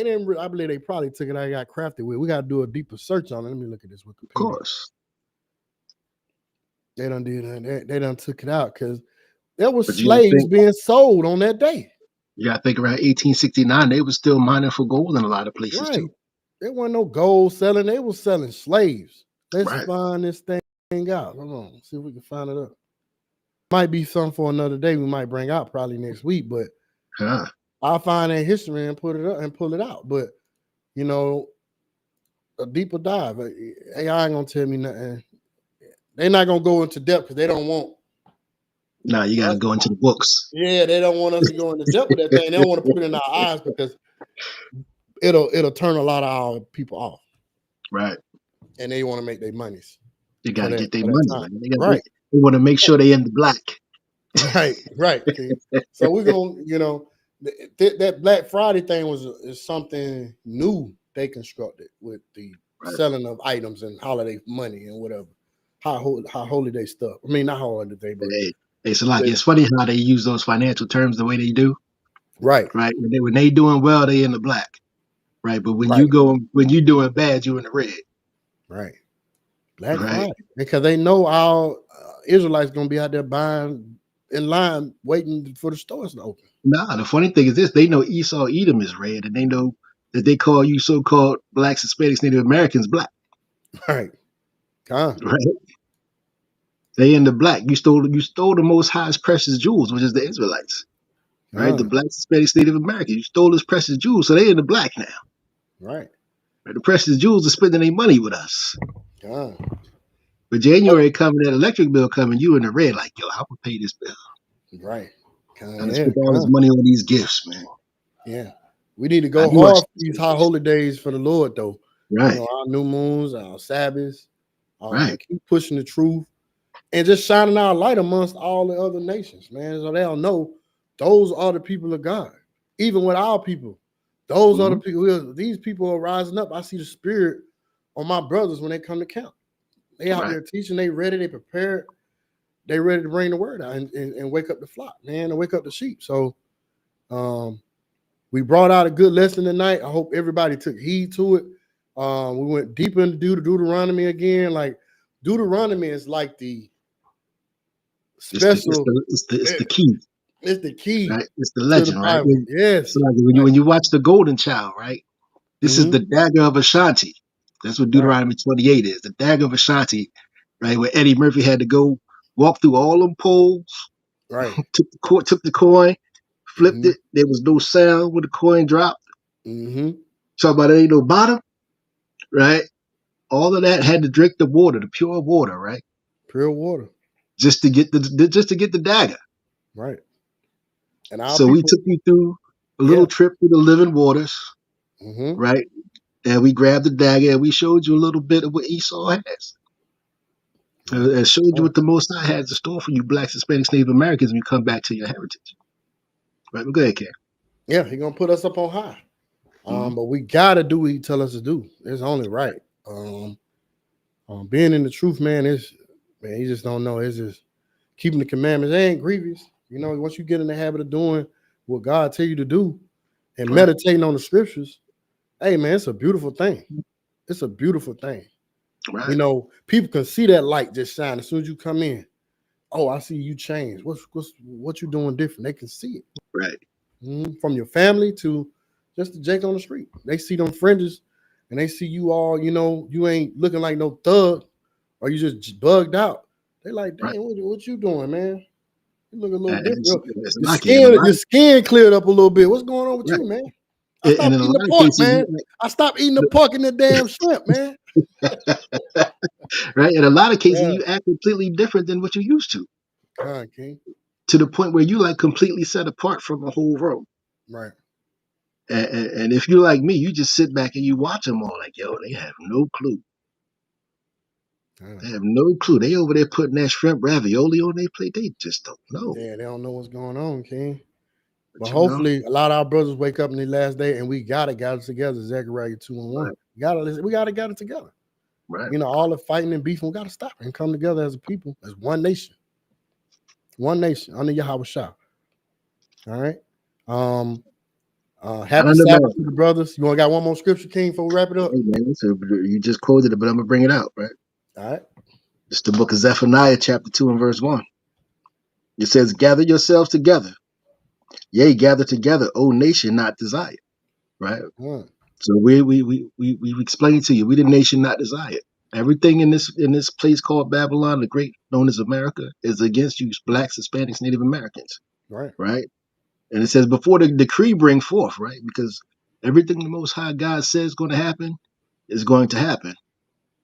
didn't. I believe they probably took it. I got crafted with. We got to do a deeper search on it. Let me look at this Of Wikipedia. course. They done did that. They done took it out because there was But you gotta slaves think being sold on that day. you gotta think around 1869, they were still mining for gold in a lot of places Right. too. There wasn't no gold selling. They was selling slaves. Let's Right. find this thing out. Hold on. See if we can find it up. Might be something for another day. We might bring out probably next week, but Huh. I'll find that history and put it up and pull it out. But you know, a deeper dive. AI ain't gonna tell me nothing. They're not gonna go into depth because they don't want Now you gotta us. go into the books. Yeah, they don't want us to go into depth with that thing. They don't want to put it in our eyes because it'll turn a lot of our people off, Right. and they want to make their monies They gotta get their for that money, time. man. They want to make Right, sure they in the black. right. Okay. So we're gonna, that Black Friday thing is something new they constructed with the Right. selling of items and holiday money and whatever. How holiday stuff. I mean, not holiday, but Hey, so like the, it's funny how they use those financial terms the way they do, right, right? When they doing well, they in the black, right? But right, when you doing bad, you in the red, right. Black right? Friday because they know our Israelites gonna be out there buying in line, waiting for the stores to open. Nah, the funny thing is this: they know Esau Edom is red, and they know that they call you so-called blacks, Hispanics, Native Americans black, Right, huh? right? They in the black. You stole the Most High's precious jewels, which is the Israelites, right? The Huh? blacks, Hispanics, Native Americans. You stole his precious jewels, so they in the black now. Right, Right? The precious jewels are spending their money with us. huh? But January coming, that electric bill coming, you in the red, like, yo, how would pay this bill? Right, I just yeah, spent all this money on these gifts, man. yeah. We need to I go do hard for these high understand. holy days for the Lord, though. Right, Our new moons, our Sabbaths. right, Keep pushing the truth and just shining our light amongst all the other nations, man. So they'll know those are the people of God. Even with our people, those are the hmm people. These people are rising up. I see the spirit on my brothers when they come to camp. They out right. there teaching. They ready. They prepared. They ready to bring the word out and wake up the flock, man, and wake up the sheep. So um, we brought out a good lesson tonight. I hope everybody took heed to it. We went deeper into Deuteronomy again. Like Deuteronomy is like the It's the it's special. the it's the it's eh, the key, It's the key right? It's the to the legend, right? Bible. So Yes. like when you Right. when you watch the Golden Child, right? This is the Mm-hmm. dagger of Ashanti. That's what Right. Deuteronomy 28 is. The dagger of Ashanti, right? Where Eddie Murphy had to go walk through all them poles, Right. took the coin, flipped Mm-hmm. it. There was no sound when the coin dropped. Mm-hmm. Talk about there ain't no bottom, right? All of that had to drink the water, the pure water, right? Pure water. Just to get the dagger. Right. And our So we people. took you through a Yeah. little trip through the living waters, Mm-hmm. right? And we grabbed the dagger and we showed you a little bit of what Esau has. Right. And showed you what the Most High has in store for you, blacks, Hispanics, Native Americans, when you come back to your heritage. Right? But go ahead, Ken. Yeah. He's gonna put us up on high. Mm-hmm. But we gotta do what he tell us to do. It's only right. Being in the truth, man, is man, you just don't know. It's just keeping the commandments. They ain't grievous. Once you get in the habit of doing what God tell you to do and Right, meditating on the scriptures, hey man, it's a beautiful thing. It's a beautiful thing. right, People can see that light just shine as soon as you come in. Oh, I see you change. What you doing different? They can see it. right, From your family to just the Jake on the street. They see them fringes and they see you all, you ain't looking like no thug or you just bugged out. They like, right. damn, what you doing, man? You look a little And different. it's Your lucky in a skin, lot your of skin cleared up a little bit. What's going on with right. you, man? I And stopped in a eating the lot of pork, cases, man. I stopped eating the pork and the damn shrimp, man. right. In a lot of cases, Yeah. you act completely different than what you used Come on, King. to the point where you like completely set apart from a whole row. Right. And if you're like me, you just sit back and you watch them all like, yo, they have no clue. Yeah. They have no clue. They over there putting that shrimp ravioli on their plate. They just don't know. Yeah, they don't know what's going on, King. But you know, hopefully, a lot of our brothers wake up in the last day, and we got it together. Zechariah 2:1. right, We got it together. right. All the fighting and beefing, we got to stop and come together as a people, as one nation under Yahweh Shah. All right. I Happy don't know, Sabbath to the brothers. You want got one more scripture, King, before we wrap it up? hey, man. So you just quoted it, but I'm gonna bring it out, right? All right. It's the book of Zephaniah, chapter 2 and verse 1. It says, "Gather yourselves together, yea, gather together, O nation not desired." Right. Mm, So we've explained to you, we the nation not desired. Everything in this place called Babylon, the great, known as America, is against you, blacks, Hispanics, Native Americans. right. Right. And it says, before the decree bring forth, right? Because everything the Most High God says is going to happen is going to happen,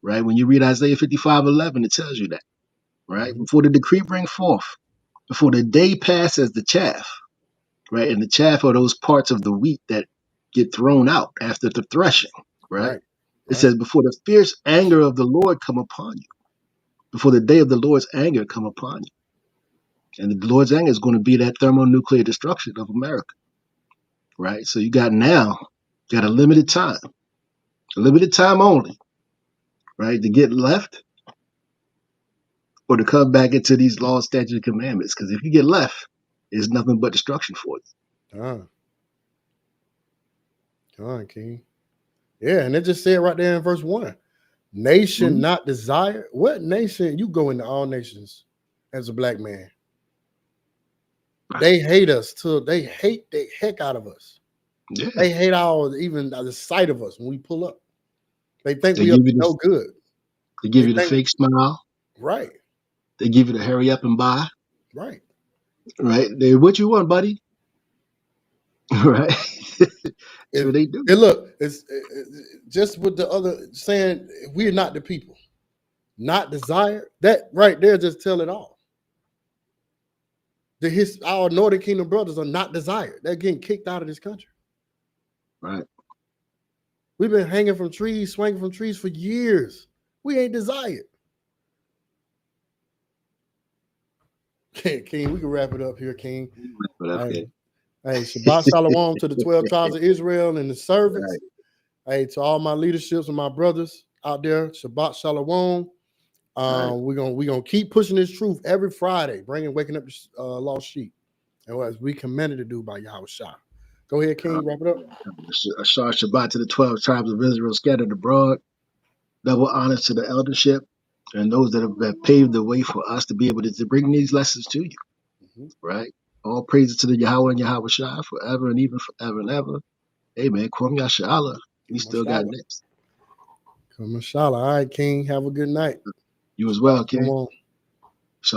right? When you read Isaiah 55:11, it tells you that, right? Mm-hmm. Before the decree bring forth, before the day pass as the chaff, right? And the chaff are those parts of the wheat that get thrown out after the threshing, right? Right. It Right. says, before the fierce anger of the Lord come upon you, before the day of the Lord's anger come upon you. And the Lord's anger is going to be that thermonuclear destruction of America, right? So you got a limited time only, right? To get left or to come back into these laws, statutes, and commandments. Because if you get left, it's nothing but destruction for Come on, King. Yeah, and it just said right there in verse 1. you. Nation not desired. What nation? You go into all nations as a black man. They hate us till they hate the heck out of us. Yeah. They hate even the sight of us when we pull up. They think They we up give to you no good. They the think fake smile. right, They give you the hurry up and buy. right. Right? They what you want, buddy? Right? That's If what they do. and look, it's just with the other saying we're not the people, not desired. That right there just tell it all. Our Northern Kingdom brothers are not desired. They're getting kicked out of this country. Right. We've been hanging from trees, swinging from trees for years. We ain't desired. King, we can wrap it up here, King. But okay. Hey, Shabbat Shalom to the 12 tribes of Israel and the servants. Right. Hey, to all my leaderships and my brothers out there, Shabbat Shalom. Right. We're gonna keep pushing this truth every Friday, waking up the lost sheep, and as we commanded to do by Yahweh Shah. Go ahead, King, wrap it up. A shar Shabbat to the 12 tribes of Israel scattered abroad. Double honors to the eldership and those that have paved the way for us to be able to bring these lessons to you. Mm-hmm. Right? All praises to the Yahweh and Yahweh Shai forever and even forever and ever. Amen. Kwam Yashala. We still got Mashallah. next. Mashallah. All right, King. Have a good night. You as Shabbat well, King. Shalom.